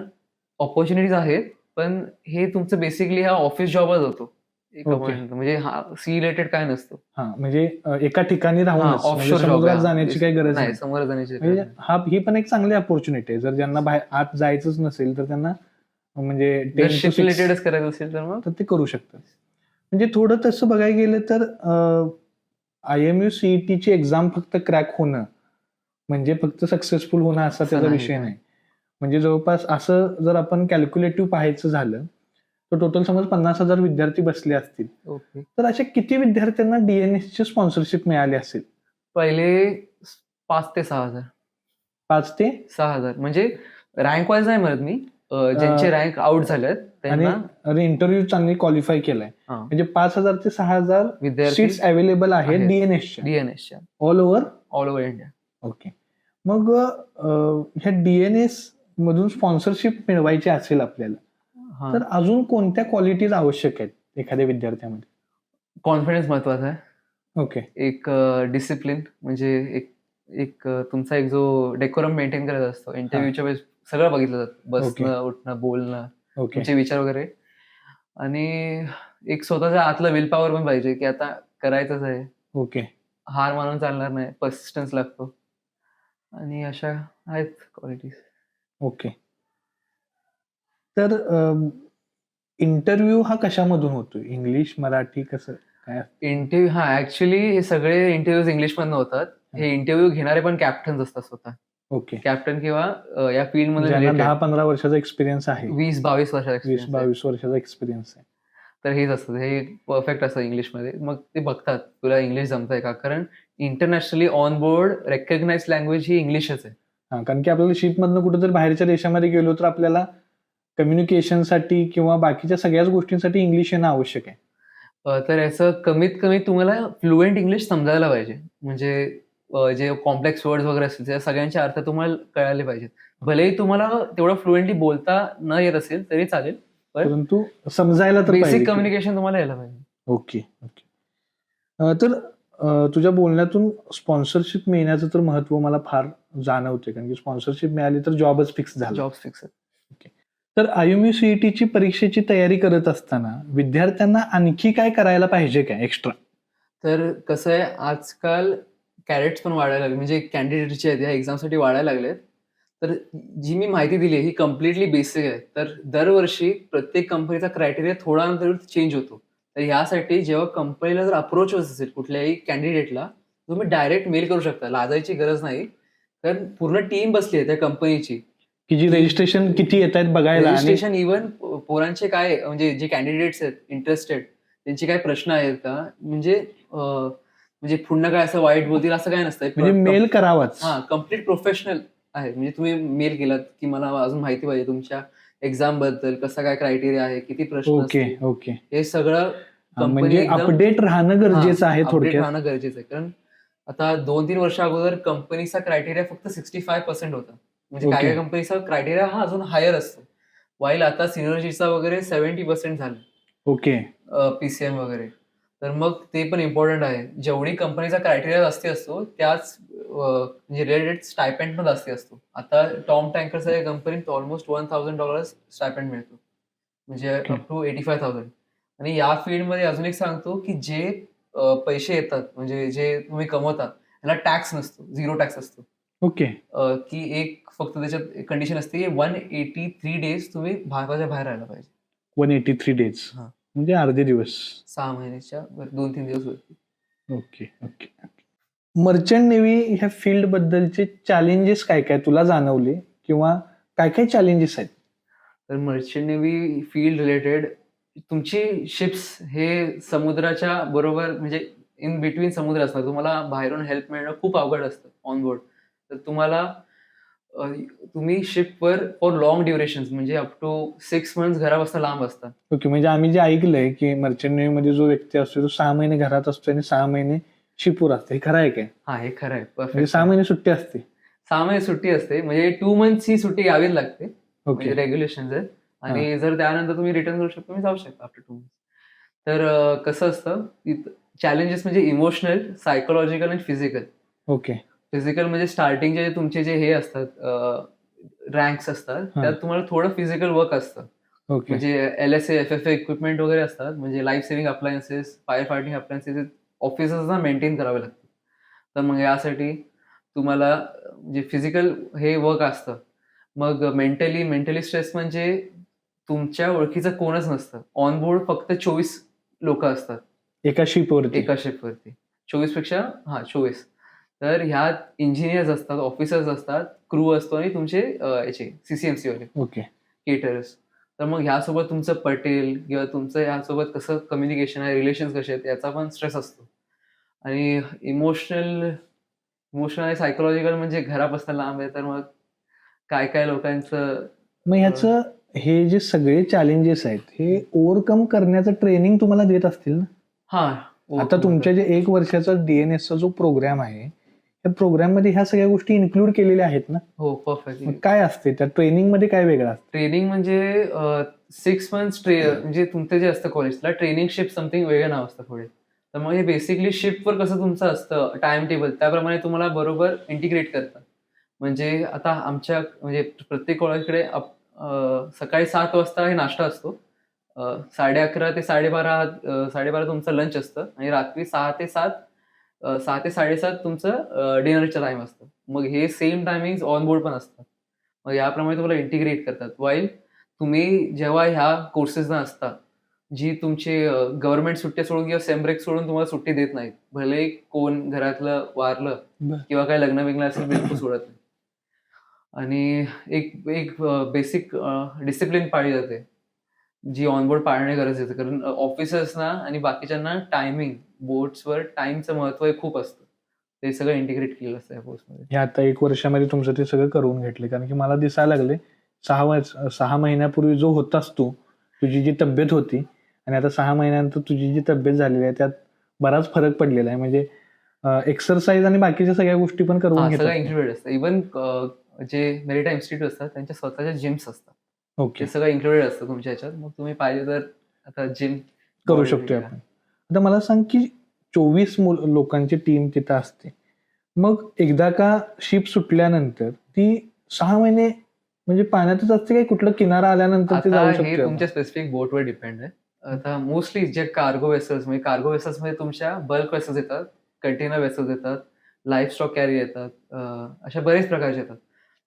ऑपॉर्च्युनिटीज आहेत, पण हे तुमचं बेसिकली हा ऑफिस जॉबच होतो एका पॉईंट, म्हणजे हा सी रिलेटेड काय नसतो. म्हणजे एका ठिकाणी राहून समुद्रात जाण्याची काही गरज नाही. समोर जाण्याची ही पण एक चांगली ऑपॉर्च्युनिटी आहे. जर ज्यांना बाहेर आत जायचंच नसेल तर त्यांना म्हणजे शिप रिलेटेडच करायचं असेल तर मग ते करू शकतात. म्हणजे थोडं तसं बघायला गेलं तर IMU CET ची एक्झाम फक्त क्रॅक होणं म्हणजे फक्त सक्सेसफुल होणं असा त्याचा विषय नाही. म्हणजे जवळपास असं जर आपण कॅल्क्युलेटिव्ह पाहायचं झालं तर टोटल समज 50,000 विद्यार्थी बसले असतील, तर अशा किती विद्यार्थ्यांना DNS ची स्पॉन्सरशिप मिळाली असेल? पहिले 5 ते 6,000. 5 ते 6,000 म्हणजे रँक वाईज नाही म्हणत मी, ज्यांचे रँक आउट झालेत आणि इंटरव्ह्यू चांगली क्वालिफाय केलाय, म्हणजे 5,000 ते 6,000 विद्यार्थी सीट्स अवेलेबल आहेत DNSच्या ऑल ओव्हर इंडिया. ओके. मग ह्या DNS मधून स्पॉन्सरशिप मिळवायची असेल आपल्याला तर अजून कोणत्या क्वालिटीज आवश्यक आहेत एखाद्या विद्यार्थ्यामध्ये? कॉन्फिडन्स महत्वाचा आहे. ओके. एक डिसिप्लिन, म्हणजे एक तुमचा एक जो डेकोरम मेंटेन करायचा असतो. इंटरव्ह्यूच्या वेळेस सगळं बघितलं जातं, बसणं, उठणं, बोलणं, तुमचे विचार वगैरे. आणि एक स्वतःचा आतला विल पॉवर पण पाहिजे की आता करायचंच आहे. ओके. हार मानून चालणार नाही, पर्सिस्टन्स लागतो. आणि अशा आहेत क्वालिटीज. ओके. तर इंटरव्ह्यू हा कशामधून होतोय? इंग्लिश, मराठी, कसं काय? इंटरव्ह्यू ऍक्च्युली हे सगळे इंटरव्ह्यूज इंग्लिश मधून होतात. हे इंटरव्ह्यू घेणारे पण कॅप्टन्स असतात स्वतः. ओके. कॅप्टन किंवा या फील्ड मध्ये 10-15 वर्षाचा एक्सपिरियन्स आहे, 20-22 वर्षाचा 20-22 वर्षाचा एक्सपिरियन्स आहे. तर हेच असतं, हे परफेक्ट असतं इंग्लिशमध्ये. मग ते बघतात तुला इंग्लिश जमतंय का, कारण internationally on board recognise language ही इंग्लिशच आहे. कारण की आपल्याला शिपमधनं कुठेतरी बाहेरच्या देशामध्ये गेलो तर आपल्याला कम्युनिकेशनसाठी किंवा बाकीच्या सगळ्याच गोष्टींसाठी इंग्लिश येणं आवश्यक आहे. तर याचं कमीत कमी तुम्हाला फ्लुएंट इंग्लिश समजायला पाहिजे. म्हणजे जे कॉम्प्लेक्स वर्ड्स वगैरे असतील त्या सगळ्यांचे अर्थ तुम्हाला कळाले पाहिजेत. भलेही तुम्हाला तेवढं फ्लुएंटली बोलता न येत असेल तरी चालेल, पण परंतु समजायला तर पाहिजे बेसिक की- कम्युनिकेशन तुम्हाला यायला पाहिजे. Okay okay. तर तुझ्या बोलण्यातून स्पॉन्सरशिप मिळण्याचं तर महत्व मला फार जाणवते, कारण की स्पॉन्सरशिप मिळाली तर जॉबच फिक्स झाला. Job fix. तर आयुमी सीईटीची परीक्षेची तयारी करत असताना विद्यार्थ्यांना आणखी काय करायला पाहिजे काय एक्स्ट्रा? तर कसं आहे, आजकाल कॅरेट्स पण वाढायला लागले, म्हणजे कॅन्डिडेटचे आहेत या एक्झामसाठी वाढायला लागलेत. तर जी मी माहिती दिली आहे ही कम्प्लिटली बेसिक आहे. तर दरवर्षी प्रत्येक कंपनीचा क्रायटेरिया थोडा ना थोडा चेंज होतो. तर ह्यासाठी जेव्हा कंपनीला जर अप्रोच होत असेल कुठल्याही कॅन्डिडेटला, तुम्ही डायरेक्ट मेल करू शकता, लाजायची गरज नाही. कारण पूर्ण टीम बसली आहे त्या कंपनीची. की जी रजिस्ट्रेशन किती येत आहेत बघायला, आणि रजिस्ट्रेशन इव्हन पोरांचे काय, म्हणजे जे कॅन्डिडेट्स आहेत इंटरेस्टेड त्यांचे काय प्रश्न आहेत का, म्हणजे पुन्हा काय असं वाईट बोलतील असं काय नसतं. म्हणजे मेल करावाच. हा, कम्प्लीट प्रोफेशनल आहे. म्हणजे तुम्ही मेल केलात की मला अजून माहिती पाहिजे तुमच्या एक्झाम बद्दल, कसा काय क्रायटेरिया आहे, किती प्रश्न ओके असतील, ओके. हे सगळं म्हणजे कंपनी अपडेट राहणं गरजेचं आहे अपडेट थोडक्यात. राहणं गरजेचं आहे. कारण आता 2-3 वर्ष अगोदर कंपनीचा क्रायटेरिया फक्त 65% होता. म्हणजे काय ओके. काय कंपनीचा क्रायटेरिया हा अजून हायर असतो. वाईल आता सिनर्जीचा वगैरे 70% झाला ओके. पीसीएम वगैरे. तर मग ते पण इम्पॉर्टंट आहे. जेवढी कंपनीचा क्रायटेरिया जास्ती असतो त्याच म्हणजे रिलेटेड स्टायपेंड पण जास्ती असतो. आता टॉम टँकर्स या कंपनीत ऑलमोस्ट $1,000 स्टायपेंड मिळतो, म्हणजे Okay. Up to 85,000. आणि या फील्डमध्ये अजून एक सांगतो की जे पैसे येतात, म्हणजे जे तुम्ही कमवता त्याला टॅक्स नसतो, 0 टॅक्स असतो. ओके. की एक फक्त त्याच्यात कंडिशन असते की 183 डेज तुम्ही भारताच्या बाहेर राहायला पाहिजे. 183 डेज हा. म्हणजे अर्धे दिवस. 6 महिन्याच्या 2-3 दिवस वरती. Okay okay. मर्चंट नेव्ही ह्या फील्ड बद्दलचे चॅलेंजेस काय काय तुला जाणवले, किंवा काय काय चॅलेंजेस आहेत? तर मर्चंट नेव्ही फील्ड रिलेटेड तुमची शिप्स हे समुद्राच्या बरोबर, म्हणजे इन बिटवीन समुद्र असतात. तुम्हाला बाहेरून हेल्प मिळणं खूप अवघड असतं ऑन बोर्ड. तर तुम्हाला तुम्ही शिपवर फॉर लॉंग ड्युरेशन्स, म्हणजे अप टू 6 मंथ्स घरापासून लांब असतात. ओके. म्हणजे आम्ही जे ऐकलंय की मर्चंट नेव्ही मध्ये जो व्यक्ती असतो तो 6 महिने घरात असतो आणि 6 महिने शिपूर असते, हे खरं आहे काय? हा, हे खरं आहे. म्हणजे परफेक्ट. 6 महिने सुट्टी असते? 6 महिने सुट्टी असते, म्हणजे 2 मंथ्स ही सुट्टी घ्यावीच लागते, ओके. म्हणजे रेग्युलेशन आहेत. आणि जर त्यानंतर तुम्ही रिटर्न करू शकता, तुम्ही जाऊ शकता आफ्टर 2 मंथ्स. तर कसं असतं, चॅलेंजेस म्हणजे इमोशनल, सायकोलॉजिकल आणि फिजिकल. ओके. फिजिकल म्हणजे स्टार्टिंगचे तुमचे जे हे असतात रँक्स असतात, त्यात तुम्हाला थोडं फिजिकल वर्क असतं. ओके. म्हणजे LSA, FFA इक्विपमेंट वगैरे असतात, म्हणजे life saving appliances, fire fighting appliances ऑफिसर्सना मेंटेन करावे लागतात. तर मग यासाठी तुम्हाला जे फिजिकल हे वर्क असतं. मग मेंटली स्ट्रेस म्हणजे तुमच्या ओळखीचं कोणच नसतं. ऑन बोर्ड फक्त 24 लोक असतात एका शिपवरती? एका शिपवरती. 24 पेक्षा 24. तर ह्यात इंजिनियर्स असतात, ऑफिसर्स असतात, क्रू असतो आणि तुमचे याचे CCMC वाले ओके. केटरर्स. तर मग ह्यासोबत तुमचं पटेल किंवा तुमचं ह्यासोबत कसं कम्युनिकेशन आहे, रिलेशन्स कसे आहेत याचा पण स्ट्रेस असतो. आणि इमोशनल आणि सायकोलॉजिकल म्हणजे घरापासून लांब आहे, तर मग काय काय लोकांचं मग ह्याचं हे जे सगळे चॅलेंजेस आहेत हे ओव्हरकम करण्याचं ट्रेनिंग तुम्हाला देत असतील ना? आता तुमच्या जे 1 वर्षाचा DNS चा जो प्रोग्राम आहे, त्या प्रोग्राम मध्ये ह्या सगळ्या गोष्टी इन्क्लूड केलेल्या आहेत ना? हो, परफेक्ट. मग काय असते त्या ट्रेनिंग मध्ये, काय वेगळं असतं? ट्रेनिंग म्हणजे 6 मंथ्स म्हणजे तुमचं जे असतं कॉलेजला ट्रेनिंग शिप समथिंग वेगळं नाव असतं पुढे. तर मग हे बेसिकली शिपवर कसं तुमचं असतं टाइम टेबल, त्याप्रमाणे तुम्हाला बरोबर इंटिग्रेट करतात. म्हणजे आता आमच्या म्हणजे प्रत्येक कॉलेजकडे सकाळी 7 वाजता हे नाश्ता असतो. 11:30 ते 12:30 तुमचं लंच असतं आणि रात्री 6 ते 7 तुमचं डिनरचा टाइम असतं. मग हे सेम टायमिंग ऑन बोर्ड पण असतात. मग याप्रमाणे तुम्हाला इंटिग्रेट करतात. वाईल तुम्ही जेव्हा ह्या कोर्सेसना असता, जी तुमची गव्हर्नमेंट सुट्ट्या सोडून किंवा सेम ब्रेक सोडून तुम्हाला सुट्टी देत नाहीत. भले कोण घरातलं वारलं किंवा काय लग्न असेल, बिलकुल सोडत नाही. आणि एक बेसिक डिसिप्लिन पाळली जाते, जी ऑनबोर्ड पाळणे गरजेचं आहे. कारण ऑफिसर्सना आणि बाकीच्यांना टायमिंग, बोर्ड्सवर टाइमचं महत्व हे खूप असतं. ते सगळं इंटिग्रेट केलेलं असतं या कोर्समध्ये. हे आता 1 वर्षामध्ये तुमचं ते सगळं करून घेतले, कारण की मला दिसायला लागले 6 महिन्यापूर्वी जो होतास तू, तुझी जी तब्येत होती आणि आता 6 महिन्यानंतर तुझी जी तब्येत झालेली आहे त्यात बराच फरक पडलेला आहे. म्हणजे एक्सरसाइज आणि बाकीच्या सगळ्या गोष्टी पण करून सगळं घेतात. इन्क्लुडेड असतं. इव्हन जे मेरिटाईम इन्स्टिट्यूट असतात त्यांच्या स्वतःच्या जिम्स असतात. ओके, ते सगळं इन्क्लुडेड असतं तुमच्या ह्याच्यात. मग तुम्ही पाहिजे तर आता जिम करू शकतोय आपण. आता मला सांग की 24 लोकांची टीम तिथं असते. मग एकदा का शिप सुटल्यानंतर ती 6 महिने म्हणजे पाण्यातच असते काय कुठलं किनारा आल्यानंतर ते आता जाऊ हे शकतोय आपण? तुमच्या स्पेसिफिक बोटवर डिपेंड आहे. आता मोस्टली जे कार्गो वेसल्स म्हणजे कार्गो वेसल्समध्ये तुमच्या बल्क वेसल्स येतात, कंटेनर वेसल्स येतात, लाईफ स्टॉक कॅरियर येतात, अशा बरेच प्रकारचे येतात.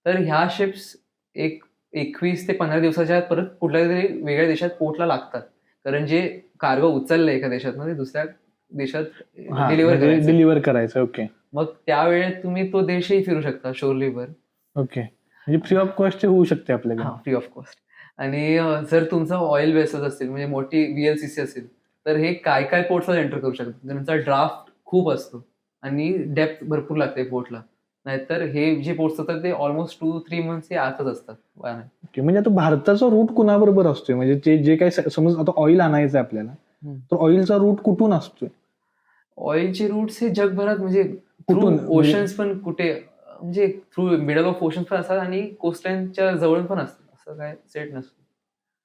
तर ह्या शिप्स एक 21 ते 15 दिवसाच्या आत परत कुठल्यातरी वेगळ्या देशात पोर्टला लागतात. कारण जे कार्गो उचललंय एका देशातनं ते दुसऱ्या देशात डिलिव्हर म्हणजे करायचं. डिलिव्हर करायचं. ओके मग त्यावेळेत तुम्ही तो देशही फिरू शकता शोरलीवर. ओके म्हणजे फ्री ऑफ कॉस्ट होऊ शकते आपल्याकडे. Free of cost. आणि जर तुमचं ऑइल वेसल्स असतील म्हणजे मोठी VLCC असेल तर हे काय काय पोर्ट्सला एंटर करू शकतात. त्यांचा ड्राफ्ट खूप असतो आणि डेप्थ भरपूर लागते पोर्टला. नाहीतर हे जे पोर्ट्स असतात ते ऑलमोस्ट 2-3 मंथ्स आतच असतात पाण्यात. ओके म्हणजे आता भारताचा रूट कुणाबरोबर असतोय म्हणजे ते जे काही समज आता ऑइल आणायचं आहे आपल्याला तर ऑइलचा रूट कुठून असतोय? ऑइलचे रूट्स हे जगभरात म्हणजे थ्रू कुठून? म्हणजे- ओशन्स पण कुठे म्हणजे थ्रू मिडल ऑफ ओशन्स पण असतात आणि कोस्टलाईनच्या जवळ पण असतात. असं काय सेट नसतं.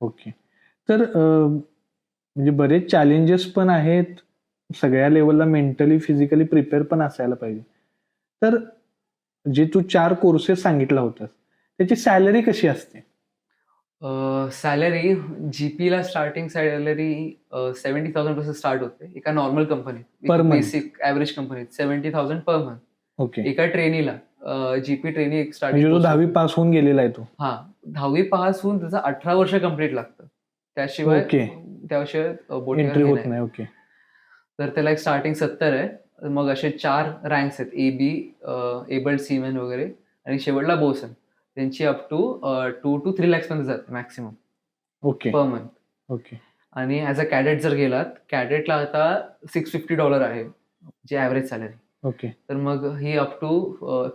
ओके तर म्हणजे बरेच चॅलेंजेस पण आहेत. सगळ्या लेवलला मेंटली फिजिकली प्रिपेअर पण असायला पाहिजे. तर जे तू 4 कोर्सेस सांगितला होतास त्याची सॅलरी कशी असते? सॅलरी जीपीला स्टार्टिंग सॅलरी 70,000 पासून स्टार्ट होते एका नॉर्मल कंपनीत. Per month? बेसिक ॲव्हरेज कंपनीत 70,000 पर मंथ. ओके एका ट्रेनीला जीपी ट्रेनी एक म्हणजे स्टार्टिंग जो 10वी पास होऊन गेलेला आहे तो. 10वी पास होऊन त्याचा 18 वर्ष कंप्लीट लागतं. त्याशिवाय ओके. बोटीवर एंट्री हे होत नाही. नाही. ओके तर त्याला एक स्टार्टिंग 70 आहे. मग असे 4 रँक्स आहेत AB, एबल्ड सीमॅन वगैरे आणि शेवटला बोसन. त्यांची अप टू 2 to 3 lakhs पर्यंत जाते maximum okay per month. Okay आणि ॲज अ कॅडेट जर गेलात, कॅडेटला आता $650 आहे जी ॲव्हरेज सॅलरी. ओके तर मग ही अप टू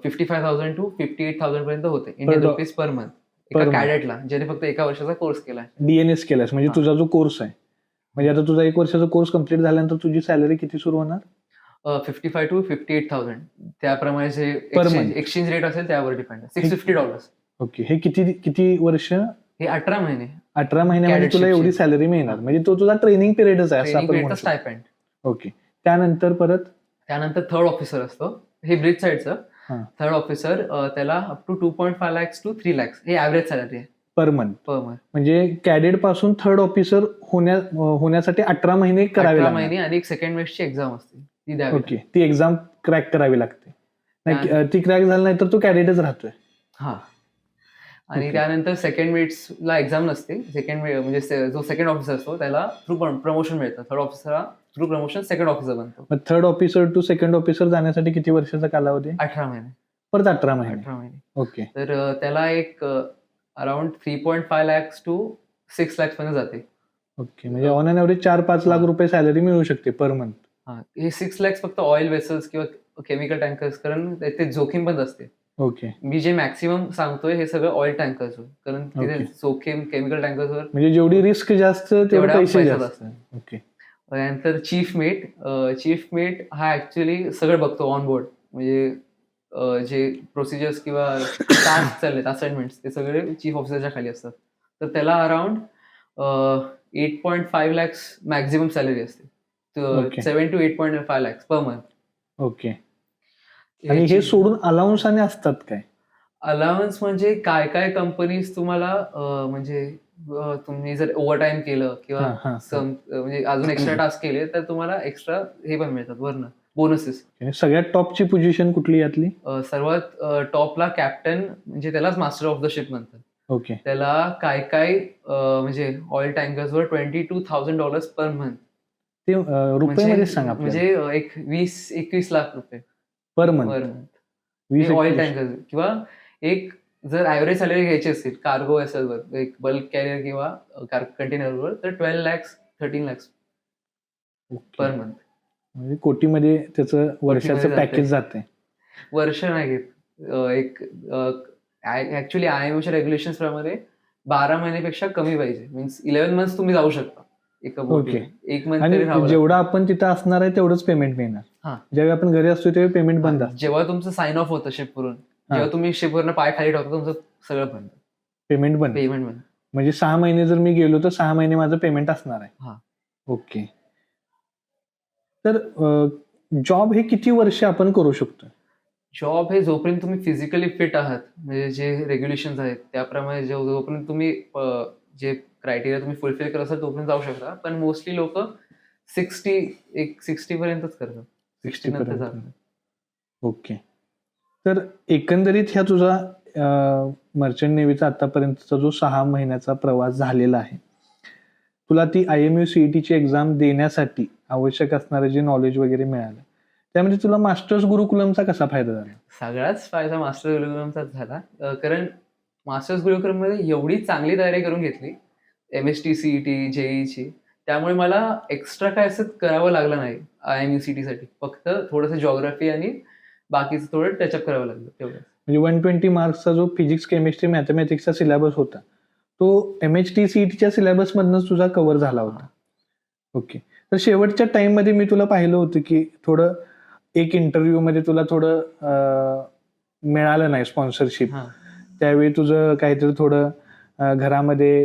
55,000 to 58,000 पर्यंत होते इंडियन डॉ- रुपीज पर मंथ per एका month. कॅडेटला, ज्याने फक्त एका वर्षाचा कोर्स केला. डीएनएस केलास म्हणजे हा. तुझा जो कोर्स आहे म्हणजे आता तुझा 1 वर्षाचा कोर्स कम्प्लीट झाल्यानंतर तुझी सॅलरी किती सुरू होणार? 55 to 58,000 त्याप्रमाणे जे Per month. एक्सचेंज रेट असेल त्यावर डिपेंड आहे. $650. ओके हे किती किती वर्ष? हे 18 महिने 18 महिन्यामध्ये Cadet तुला ship एवढी ची. सॅलरी मिळणार म्हणजे तो तुझा ट्रेनिंग पिरियडच आहे असं ट्रेनिंग आपण पिरियडचा म्हणू शकतो. स्टायपेंड. ओके त्यानंतर परत त्यानंतर थर्ड ऑफिसर असतो, हे ब्रिज साईडचं. हा. थर्ड ऑफिसर त्याला up to 2.5 lakhs to 3 lakhs हे ॲव्हरेज सॅलरी आहे पर मंथ. Per month. म्हणजे कॅडेट पासून थर्ड ऑफिसर होण्यासाठी 18 महिने करावे 18 लागणार. महिने आणि एक सेकंड मेस्टची एक्झाम असते ती द्यावी. ओके ती एक्झाम क्रॅक करावी लागते. नाही ती क्रॅक झाली नाही तर तो कॅडेटच राहतोय. हा. आणि Okay. त्यानंतर सेकंड मेट्सला एक्झाम नसते. सेकंड म्हणजे जो सेकंड ऑफिसर असतो त्याला थ्रू प्रमोशन मिळतं. थर्ड ऑफिसरला थ्रू प्रमोशन सेकंड ऑफिसर बनतो. मग third officer to second officer जाण्यासाठी किती वर्षाचा कालावधी? 18 महिने. परत 18 महिने. 18 महिने. ओके तर त्याला एक अराउंड 3.5 lakhs to 6 lakhs पर्यंत जाते. ओके म्हणजे ऑन अन एव्हरेज 4-5 लाख रुपये सॅलरी मिळू शकते पर मंथ. हे 6 lakhs फक्त ऑइल वेसल्स किंवा केमिकल टँकर्स, कारण ते जोखीम पण असते. ओके मी जे मॅक्सिमम सांगतोय हे सगळं ऑइल टँकर्सवर, कारण तिथे Okay. जोखीम केमिकल टँकर्सवर. म्हणजे जेवढी रिस्क जास्त तेवढे तेवढा पैसे पैसा जास्त. जास्त. ओके त्यानंतर चीफ मेट हा ऍक्च्युली सगळं बघतो ऑन बोर्ड. म्हणजे जे प्रोसिजर्स किंवा टास्क चाललेत असाइनमेंट ते सगळे चीफ ऑफिसरच्या खाली असतात. तर त्याला अराउंड 8.5 lakhs मॅक्झिमम सॅलरी असते. Okay. 7 to 8.5 lakhs per month. Okay आणि हे सोडून अलाउन्स आणि असतात काय? अलाउन्स म्हणजे काय काय कंपनीज तुम्हाला म्हणजे तुम्ही जर ओव्हर टाइम केलं किंवा हा, हा, हा. म्हणजे अजून एक्स्ट्रा टास्क केले तर तुम्हाला एक्स्ट्रा हे पण मिळतात वरनं बोनसेस. आणि सगळ्यात टॉपची पोझिशन कुठली यातली? सर्वात टॉपला कॅप्टन म्हणजे त्यालाच मास्टर ऑफ द शिप म्हणतात. ओके त्याला काय काय म्हणजे ऑइल टँकर्सवर $22,000 पर मंथ. ते रुपयामध्ये सांग आपल्याला. म्हणजे एक 20-21 लाख रुपये पर month. Per month oil tanker. किंवा एक जर ॲव्हरेज सॅलरी घ्यायची असेल कार्गो वेसलवर एक बल्क कॅरियर किंवा कंटेनरवर तर 12 lakhs 13 lakhs पर मंथ. म्हणजे कोटीमध्ये त्याचं वर्षाचं कोटीमध्ये पॅकेज जाते. वर्ष नाही घेत. एक ऍक्च्युली IMOच्या रेग्युलेशन्स प्रमाणे 12 महिन्यापेक्षा कमी पाहिजे. मीन्स 11 months तुम्ही जाऊ शकता. एका बोटीला. ओके. 1 मंथ आणि तरी राहावं जेवढं लागतं. आपण तिथं असणार आहे तेवढंच पेमेंट मिळणार. हां. ज्यावेळी आपण घरी असतो त्यावेळी पेमेंट बंद हां, असतं. जेव्हा तुमचं साइन ऑफ होतं शिपवरून, हां. जेव्हा तुम्ही शिपवरनं पाय खाली टाकता तुमचं सगळं बंद. पेमेंट बंद. पेमेंट बंद. म्हणजे 6 महिने जर मी गेलो तर 6 महिने माझं पेमेंट असणार आहे. हां. ओके. तर जॉब हे किती वर्ष आपण करू शकतो? जॉब हे जोपर्यंत तुम्ही फिजिकली फिट आहात, म्हणजे जे रेग्युलेशन्स आहेत त्याप्रमाणे जोपर्यंत तुम्ही जे क्रायटेरिया तुम्ही फुलफिल करत असाल तोपर्यंत जाऊ शकता. पण मोस्टली लोकं 60 पर्यंतच करतात. 60 नंतर पर्यंत. जात नाही. ओके. तर एकंदरीत ह्या तुझा मर्चंट नेव्हीचा आतापर्यंतचा जो 6 महिन्याचा प्रवास झालेला आहे, तुला ती IMU CETची एक्झाम देण्यासाठी आवश्यक असणारं जे नॉलेज वगैरे मिळालं, त्यामध्ये तुला मास्टर्स गुरुकुलमचा कसा फायदा झाला? सगळाच फायदा मास्टर गुरुकुलमचाच झाला. कारण मास्टर्स गुरुकुलममध्ये एवढी चांगली तयारी करून घेतली, MST, CET, JEEची. त्यामुळे मला एक्स्ट्रा काय असं करावं लागलं नाही IMU CETसाठी. फक्त थोडंसं जिओग्राफी आणि बाकीचं थोडं टचअप करावं लागलं तेवढंच. म्हणजे 120 मार्क्सचा जो फिजिक्स, केमिस्ट्री, मॅथमॅटिक्सचा सिलेबस होता, तो MHT CETच्या सिलेबसमधनंच तुझा कव्हर झाला होता. ओके. तर शेवटच्या टाईममध्ये मी तुला पाहिलं होतं, की थोडं एक इंटरव्ह्यूमध्ये तुला थोडं मिळालं नाही स्पॉन्सरशिप. हां. त्यावेळी तुझं काहीतरी थोडं घरामध्ये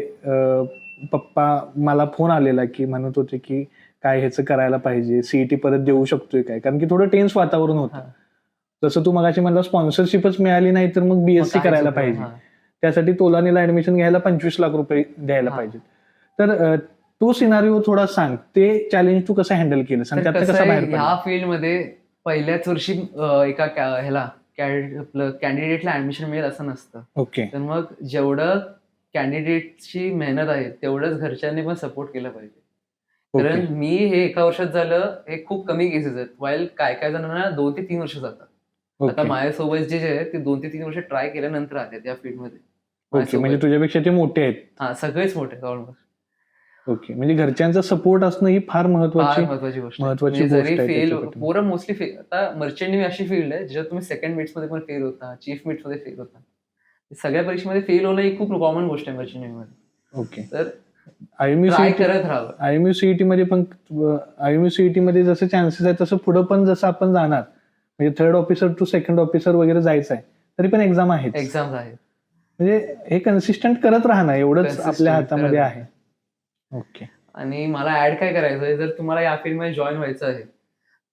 पप्पा मला फोन आलेला, की म्हणत होते, की काय ह्याचं करायला पाहिजे, CET परत देऊ शकतोय काय? कारण की थोडं टेन्स वातावरण होतं. हां. जसं तू मगाशी म्हणला स्पॉन्सरशिपच मिळाली नाही तर मग मग BSc काहीच करायला उपयोग पाहिजे. हां. त्यासाठी तोलानीला ऍडमिशन घ्यायला 25 लाख रुपये द्यायला हां. पाहिजे. तर तो सिनारिओ थोडा सांग. ते चॅलेंज तू कसं हँडल केलं सांग, तर त्यातनं कसं कसा आहे बाहेर ह्या पडला? फील्डमध्ये पहिल्याच वर्षी एका ह्याला आपलं कॅन्डिडेटला ऍडमिशन मिळेल असं नसतं. ओके. तर मग जेवढं कॅन्डिडेटची मेहनत आहे तेवढंच घरच्यांनी पण सपोर्ट केला पाहिजे. ओके. कारण मी हे 1 वर्षात झालं हे खूप कमी केसेस आहेत. वाईल काय जणांना 2 ते 3 वर्ष जातात. आता ओके. माझ्यासोबत जे आहेत ते 2 ते 3 वर्ष ट्राय केल्यानंतर आले या फील्डमध्ये. ओके. म्हणजे माझ्यासोबत तुझ्यापेक्षा ते मोठे आहेत. हां, सगळेच मोठे आहेत ऑलमोस्ट. ओके. म्हणजे घरच्यांचा सपोर्ट असणं ही फार फार महत्वाची महत्वाची गोष्ट आहे. महत्वाची म्हणजे जरी गोष्ट आहे फेल त्याच्या पाठीमागे. पोरं मोस्टली फेल आता मर्चंट नेव्ही अशी फील्ड आहे ज्याच्यात तुम्ही सेकंड मिट्समध्ये पण फेल होता, चीफ मिट्समध्ये फेल होता. सगळ्या परीक्षेमध्ये फेल होणं ही खूप कॉमन गोष्ट आहे मर्चंट नेव्हीमध्ये. ओके. तर IMU ट्राय CET करत राहावं. IMU CET मध्ये पण IMU CET मध्ये जसे चान्सेस आहेत तसं पुढं पण जसं आपण जाणार म्हणजे 3rd officer to 2nd officer वगैरे जायचं आहे तरी पण एक्झाम आहेच. एक्झाम्स आहेत. म्हणजे हे कन्सिस्टंट करत राहणं एवढंच आपल्या Consistent हातामध्ये करत आहे. ओके. आणि मला ऍड काय करायचंय जर तुम्हाला या फील्डमध्ये जॉईन व्हायचं आहे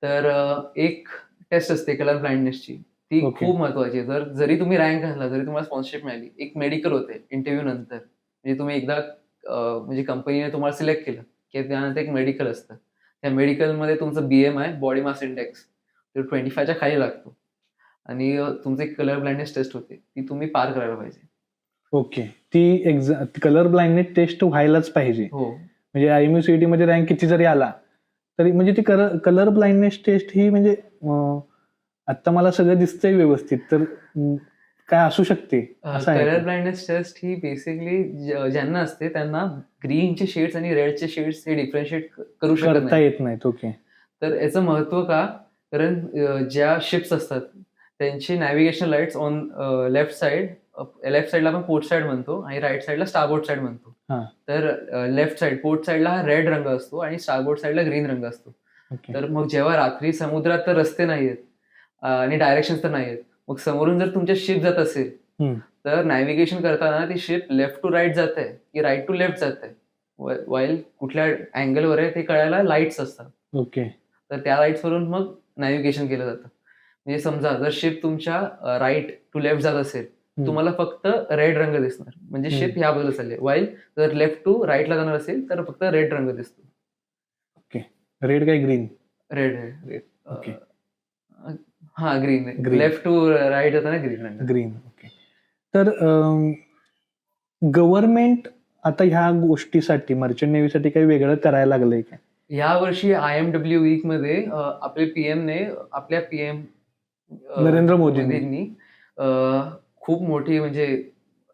तर एक टेस्ट असते कलर ब्लाइंडनेसची. ती ओके. खूप महत्वाची आहे. जरी तुम्ही रँक घातला, जरी तुम्हाला स्पॉन्सरशिप मिळाली, एक मेडिकल होते इंटरव्ह्यू नंतर. म्हणजे तुम्ही एकदा म्हणजे कंपनीने तुम्हाला सिलेक्ट केलं, की त्यानंतर एक मेडिकल असतं. त्या मेडिकलमध्ये तुमचं BMI बॉडी मास इंडेक्स तो 25 च्या खाली लागतो आणि तुमची एक कलर ब्लाइंडनेस टेस्ट होते. ती तुम्ही पार करायला पाहिजे. ओके. ती कलर ब्लाइंडनेस टेस्ट व्हायलाच पाहिजे. हो. म्हणजे IMU CET मध्ये रँक किती जरी आला तरी म्हणजे ती कलर ब्लाइंडनेस टेस्ट ही म्हणजे आता मला सगळं दिसतंय व्यवस्थित तर काय असू शकते असं आहे कलर का? ब्लाइंडनेस टेस्ट ही बेसिकली ज्यांना असते त्यांना ग्रीनचे शेड्स आणि रेडचे शेड्स हे डिफरन्शिएट करू शकत करता नाही. येत नाहीत. ओके. तर याचं महत्व का? कारण ज्या शिप्स असतात त्यांची नॅव्हिगेशन लाईट्स ऑन लेफ्ट साईडला आपण पोर्ट साईड म्हणतो आणि राईट साईडला स्टारबोर्ड साईड म्हणतो. हां. तर लेफ्ट साईड पोर्ट साईडला हा रेड रंग असतो आणि स्टारबोर्ड साईडला ग्रीन रंग असतो. ओके. तर मग जेव्हा रात्री समुद्रात तर रस्ते नाहीयेत आणि डायरेक्शन्स तर नाहीयेत. मग समोरून जर तुमच्या शिप जात असेल हं. तर नॅव्हिगेशन करताना ती शिप लेफ्ट टू राईट जात आहे की राईट टू लेफ्ट जात आहे. वाईल कुठल्या अँगलवर आहे ते कळायला लाईट्स असतात. ओके. तर त्या लाईट्सवरून मग नॅव्हिगेशन केलं जातं. म्हणजे समजा जर शिप तुमच्या राईट टू लेफ्ट जात असेल, तुम्हाला फक्त रेड रंग दिसणार. म्हणजे शिप ह्या बाजूला चालली आहे. वाईल जर लेफ्ट टू राईटला जाणार असेल तर फक्त रेड रंग दिसतो. ओके. रेड काय ग्रीन? रेड. ओके. हां, green. Green. Left to right जाताना ग्रीन रंग. ग्रीन. ओके. तर गव्हर्नमेंट आता ह्या गोष्टीसाठी मर्चंट नेव्हीसाठी काही वेगळं करायला लागलंय का? या वर्षी IMW वीकमध्ये आपले पीएमने आपल्या पीएम नरेंद्र मोदींनी. मोदींनी खूप मोठी म्हणजे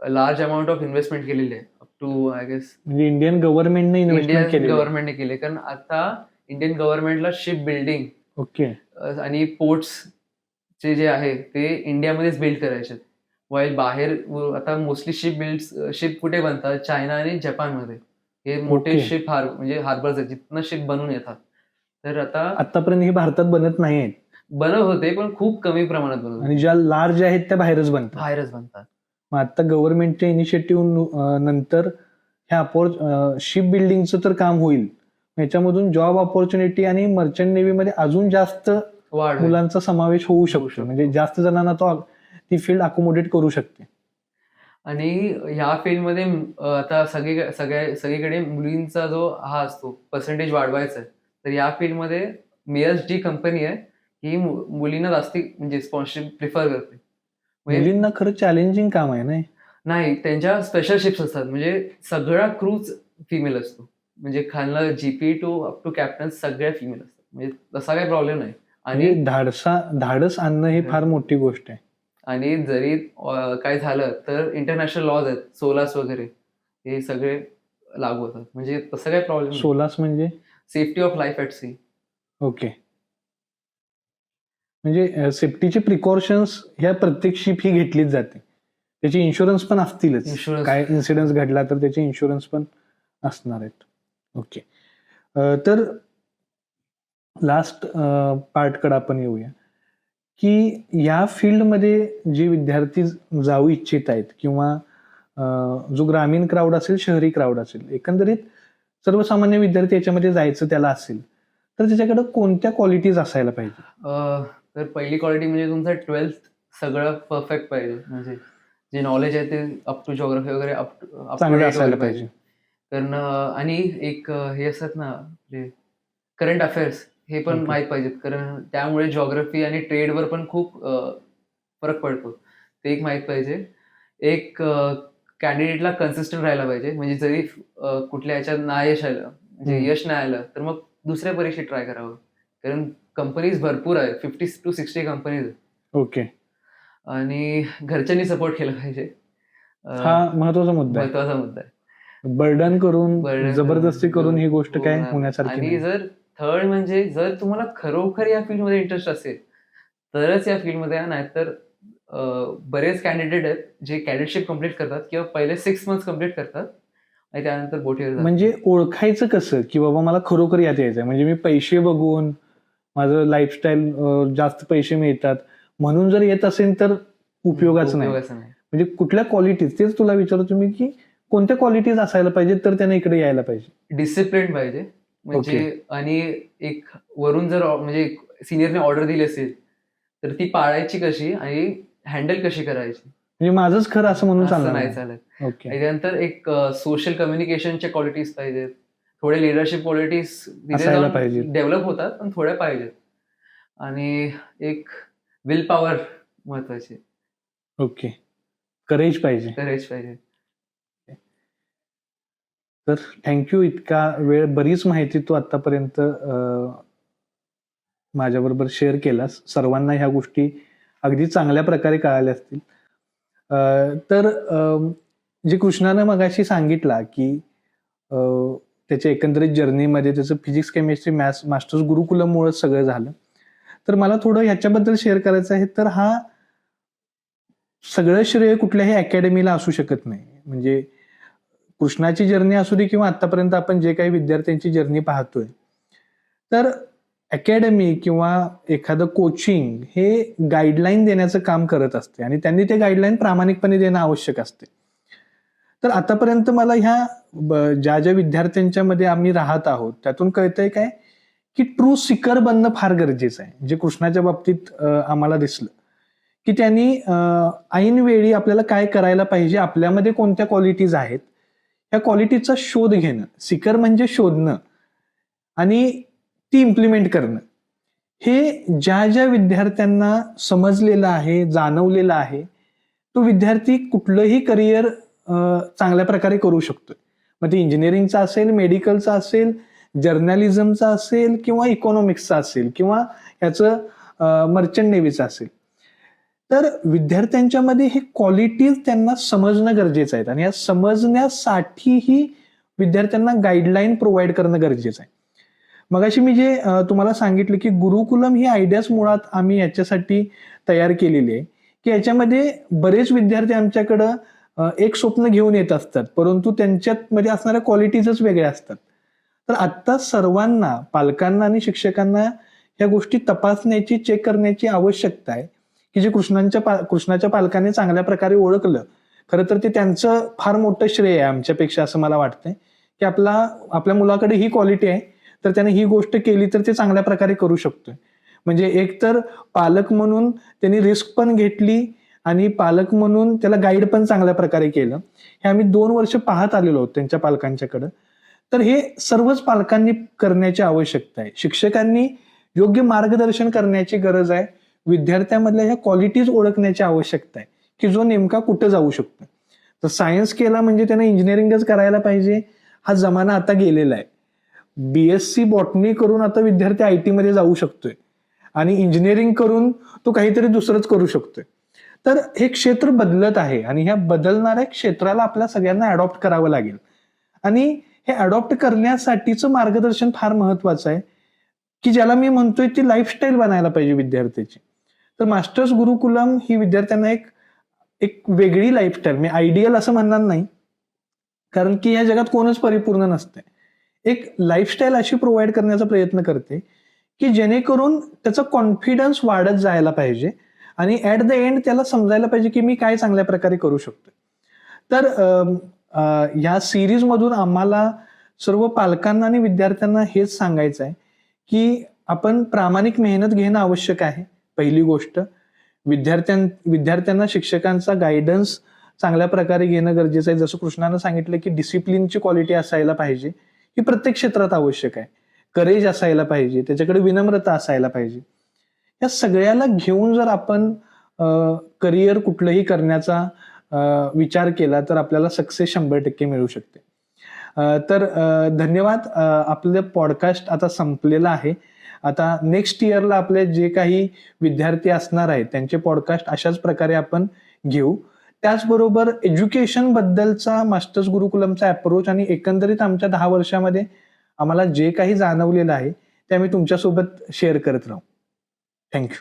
लार्ज अमाउंट ऑफ इन्व्हेस्टमेंट केलेली आहे. अप टू आय गेस म्हणजे इंडियन गव्हर्नमेंटने इन्व्हेस्टमेंट इंडियन केली. गव्हर्नमेंटने केले. कारण आता इंडियन गव्हर्नमेंटला शिप बिल्डिंग ओके. आणि पोर्ट्सचे जे आहे ते इंडियामध्येच बिल्ड करायचे आहेत. वाईल बाहेर आता मोस्टली शिप कुठे बनतात? चायना आणि जपानमध्ये. हे मोठे ओके. शिप म्हणजे हार्बर्स आहेत जिथनं शिप बनून येतात. तर आता आतापर्यंत हे भारतात बनत नाही आहेत बनत होते पण खूप कमी प्रमाणात बनत होते. आणि ज्या लार्ज आहेत त्या बाहेरच बनतात. बाहेरच बनतात. मग आता गव्हर्नमेंटच्या इनिशिएटिव्ह नंतर ह्या शिप बिल्डिंगचं तर काम होईल. याच्यामधून जॉब ऑपॉर्च्युनिटी आणि मर्चंट नेव्हीमध्ये अजून जास्त वाढ होईल. मुलांचा समावेश होऊ शकतो. शकतो. म्हणजे जास्त जणांना ती फील्ड अकोमोडेट करू शकते. आणि ह्या फील्डमध्ये आता सगळीकडे मुलींचा जो हा असतो पर्सेंटेज वाढवायचा आहे. तर या फील्डमध्ये मेयर्स जी कंपनी आहे ही मुलींना जास्ती म्हणजे स्पॉन्सरशिप प्रिफर करते. म्हणजे मुलींना खरं चॅलेंजिंग काम आहे ना हे. नाही, त्यांच्या स्पेशल शिप्स असतात. म्हणजे सगळा क्रूच फिमेल असतो. म्हणजे खालनं GP to up to captain सगळ्या फिमेल असतात. म्हणजे तसा काही प्रॉब्लेम नाही. आणि म्हणजे धाडस आणणं ही फार मोठी गोष्ट आहे. आणि जरी काय झालं तर इंटरनॅशनल लॉज आहेत, सोलास वगैरे हे सगळे लागू होतात. म्हणजे तसं काही प्रॉब्लेम नाही. सोलास म्हणजे safety of life at sea. Okay. म्हणजे सेफ्टीचे प्रिकॉशन्स ह्या प्रत्येक शिप ही घेतलीच जाते. त्याची इन्शुरन्स पण असतीलच. इन्शुरन्स काय इन्सिडेंट घडला तर त्याचे इन्शुरन्स पण असणार आहेत. ओके. तर लास्ट पार्टकडे आपण येऊया की या फील्डमध्ये जे विद्यार्थी जाऊ इच्छित आहेत किंवा जो ग्रामीण क्राऊड असेल, शहरी क्राऊड असेल, एकंदरीत सर्वसामान्य विद्यार्थी याच्यामध्ये जायचं त्याला असेल तर त्याच्याकडे कोणत्या क्वालिटीज असायला पाहिजे? तर पहिली क्वालिटी म्हणजे तुमचं 12th सगळं परफेक्ट पाहिजे. म्हणजे जे नॉलेज आहे ते अप टू जिओग्राफी वगैरे अप टू चांगलं डेट असायला वगैरे पाहिजे. कारण आणि एक हे असतात ना आपले करंट अफेअर्स हे पण Okay. माहीत पाहिजेत. कारण त्यामुळे जिओग्राफी आणि ट्रेडवर पण खूप फरक पडतो. ते एक माहीत पाहिजे. एक कॅन्डिडेटला कन्सिस्टंट राहायला पाहिजे. म्हणजे जरी कुठल्या ह्याच्यात नायश आलं, म्हणजे यश नाही आलं, तर मग दुसऱ्या परीक्षेत ट्राय करावं. कारण कंपनीज भरपूर आहे. 50 to 60 कंपनीज आहेत. ओके. आणि घरच्यांनी सपोर्ट केला पाहिजे. हा महत्वाचा मुद्दा आहे. महत्वाचा मुद्दा आहे. बर्डन करून Burden जबरदस्ती करून ही गोष्ट काय होणार नाही. होण्यासारखी आणि नाही. जर थर्ड म्हणजे जर तुम्हाला खरोखर या फील्डमध्ये इंटरेस्ट असेल, तरच या फील्डमध्ये या. नाहीतर बरेच कॅन्डिडेट आहेत जे कॅडेटशिप कंप्लीट करतात किंवा पहिले 6 मंथ्स कंप्लीट करतात आणि त्यानंतर बोटीवर जातात. म्हणजे ओळखायचं कसं की बाबा मला खरोखर यात यायचंय? म्हणजे मी पैसे बघून माझं लाईफस्टाईल जास्त पैसे मिळतात म्हणून जर येत असेल तर उपयोगाचं नाही. उपयोगाचं नाही. म्हणजे कुठल्या क्वालिटीज तेच तुला विचारतो मी की कोणत्या क्वालिटीज असायला पाहिजेत तर त्याने इकडे यायला पाहिजे? डिसिप्लिन पाहिजे. म्हणजे आणि एक वरून जर म्हणजे सिनियरने ऑर्डर दिली असेल तर ती पाळायची कशी आणि हँडल कशी करायची म्हणजे माझंच खरं असं म्हणून असं चालणार नाही नाही. चालत. ओके. त्याच्यानंतर एक सोशल कम्युनिकेशनच्या क्वालिटीज पाहिजेत. थोडे लिडरशिप क्वालिटीज असायला पाहिजेत. डेव्हलप होतात पण थोड्या पाहिजेत. आणि एक विल पॉवर महत्वाची. ओके. करेज पाहिजे. करेज पाहिजे. तर थँक्यू. इतका वेळ बरीच माहिती तू आतापर्यंत माझ्याबरोबर शेअर केलास. सर्वांना ह्या गोष्टी अगदी चांगल्या प्रकारे कळाल्या असतील. तर जे कृष्णानं मगाशी सांगितला की त्याच्या एकंदरीत जर्नीमध्ये त्याचं फिजिक्स, केमिस्ट्री, मॅथ्स मास्टर्स गुरुकुलममुळे सगळं झालं. तर मला थोडं ह्याच्याबद्दल शेअर करायचं आहे. तर हा सगळं श्रेय कुठल्याही अकॅडमीला असू शकत नाही. म्हणजे कृष्णाची जर्नी असू दे किंवा आतापर्यंत आपण जे काही विद्यार्थ्यांची जर्नी पाहतोय तर अकॅडमी किंवा एखादं कोचिंग हे गाईडलाईन देण्याचं काम करत असते आणि त्यांनी ते गाईडलाईन प्रामाणिकपणे देणं आवश्यक असते. तर आतापर्यंत मला ह्या ज्या विद्यार्थ्यांच्या मध्ये आम्ही राहत आहोत त्यातून कळतंय काय की ट्रू सिकर बनणं फार गरजेचं आहे. जे कृष्णाच्या बाबतीत आम्हाला दिसलं की त्यांनी ऐन वेळी आपल्याला काय करायला पाहिजे, आपल्यामध्ये कोणत्या क्वालिटीज आहेत या क्वालिटीचा शोध घेणं. सिकर म्हणजे शोधणं आणि ती इम्प्लिमेंट करणं. हे ज्या विद्यार्थ्यांना समजलेलं आहे, जाणवलेलं आहे, तो विद्यार्थी कुठलंही करिअर चांगल्या प्रकारे करू शकतोय. मग ते इंजिनिअरिंगचा असेल, मेडिकलचा असेल, जर्नलिझमचा असेल किंवा इकॉनॉमिक्सचा असेल किंवा याचं मर्चंट नेव्हीचा असेल. तर विद्यार्थ्यांच्या मध्ये हे क्वालिटीज त्यांना समजणं गरजेचं आहे आणि या समजण्यासाठीही विद्यार्थ्यांना गाईडलाईन प्रोव्हाइड करणं गरजेचं आहे. मगाशी मी जे तुम्हाला सांगितलं की गुरुकुलम ही आयडियाच मुळात आम्ही याच्यासाठी तयार केलेली आहे की याच्यामध्ये बरेच विद्यार्थी आमच्याकडं एक स्वप्न घेऊन येत असतात, परंतु त्यांच्यात मध्ये असणाऱ्या क्वालिटीजच वेगळ्या असतात. तर आत्ता सर्वांना, पालकांना आणि शिक्षकांना या गोष्टी तपासण्याची, चेक करण्याची आवश्यकता आहे, की जे कृष्णाच्या पालकांनी चांगल्या प्रकारे ओळखलं. खरं तर ते त्यांचं फार मोठं श्रेय आहे आमच्यापेक्षा, असं मला वाटतंय, की आपल्या मुलाकडे ही क्वालिटी आहे, तर त्याने ही गोष्ट केली तर ते चांगल्या प्रकारे करू शकतोय. म्हणजे एक तर पालक म्हणून त्यांनी रिस्क पण घेतली आणि पालक म्हणून त्याला गाईड पण चांगल्या प्रकारे केलं. हे आम्ही 2 वर्ष पाहत आलेलो आहोत त्यांच्या पालकांच्याकडं. तर हे सर्वच पालकांनी करण्याची आवश्यकता आहे. शिक्षकांनी योग्य मार्गदर्शन करण्याची गरज आहे. विद्यार्थ्यांमधल्या ह्या क्वालिटीज ओळखण्याची आवश्यकता आहे, की जो नेमका कुठं जाऊ शकतो. तर सायन्स केला म्हणजे त्याने इंजिनिअरिंगच करायला पाहिजे, हा जमाना आता गेलेला आहे. BSc बॉटनी करून आता विद्यार्थी IT मध्ये जाऊ शकतोय आणि इंजिनिअरिंग करून तो काहीतरी दुसरंच करू शकतोय. तर हे क्षेत्र बदलत आहे आणि ह्या बदलणाऱ्या क्षेत्राला आपल्या सगळ्यांना अडॉप्ट करावं लागेल. आणि हे अडॉप्ट करण्यासाठीचं मार्गदर्शन फार महत्वाचं आहे, की ज्याला मी म्हणतोय ती लाईफस्टाईल बनायला पाहिजे विद्यार्थ्याची. तर मास्टर्स गुरुकुलम ही विद्यार्थ्यांना एक एक वेगळी लाईफस्टाईल, मी आयडियल असं म्हणणार नाही, कारण की या जगात कोणच परिपूर्ण नसते. एक लाईफस्टाईल अशी प्रोव्हाइड करण्याचा प्रयत्न करते, की जेणेकरून त्याचा कॉन्फिडन्स वाढत जायला पाहिजे आणि ऍट द एंड त्याला समजायला पाहिजे, की मी काय चांगल्या प्रकारे करू शकतो. तर या सिरीज मधून आम्हाला सर्व पालकांना आणि विद्यार्थ्यांना हेच सांगायचं आहे, की आपण प्रामाणिक मेहनत घेणं आवश्यक आहे. पहिली गोष्ट, विद्यार्थ्यांना शिक्षकांचा गायडन्स चांगल्या प्रकारे घेणं गरजेचं आहे. जसं कृष्णानं सांगितलं, की डिसिप्लिनची क्वालिटी असायला पाहिजे, ही प्रत्येक क्षेत्रात आवश्यक आहे. करेज असायला पाहिजे, त्याच्याकडे विनम्रता असायला पाहिजे. या सगळ्याला घेऊन जर आपण करिअर कुठलंही करण्याचा विचार केला तर आपल्याला सक्सेस 100% मिळू शकते. तर धन्यवाद. आपलं पॉडकास्ट आता संपलेलं आहे. आता नेक्स्ट इयरला आपले जे काही विद्यार्थी असणार आहेत त्यांचे पॉडकास्ट अशाच प्रकारे आपण घेऊ. त्याचबरोबर एज्युकेशन बद्दलचा मास्टर्स गुरुकुलमचा अप्रोच आणि एकंदरीत आमच्या 10 वर्षामध्ये आम्हाला जे काही जाणवलेलं आहे ते आम्ही तुमच्यासोबत शेअर करत राहू. थँक्यू.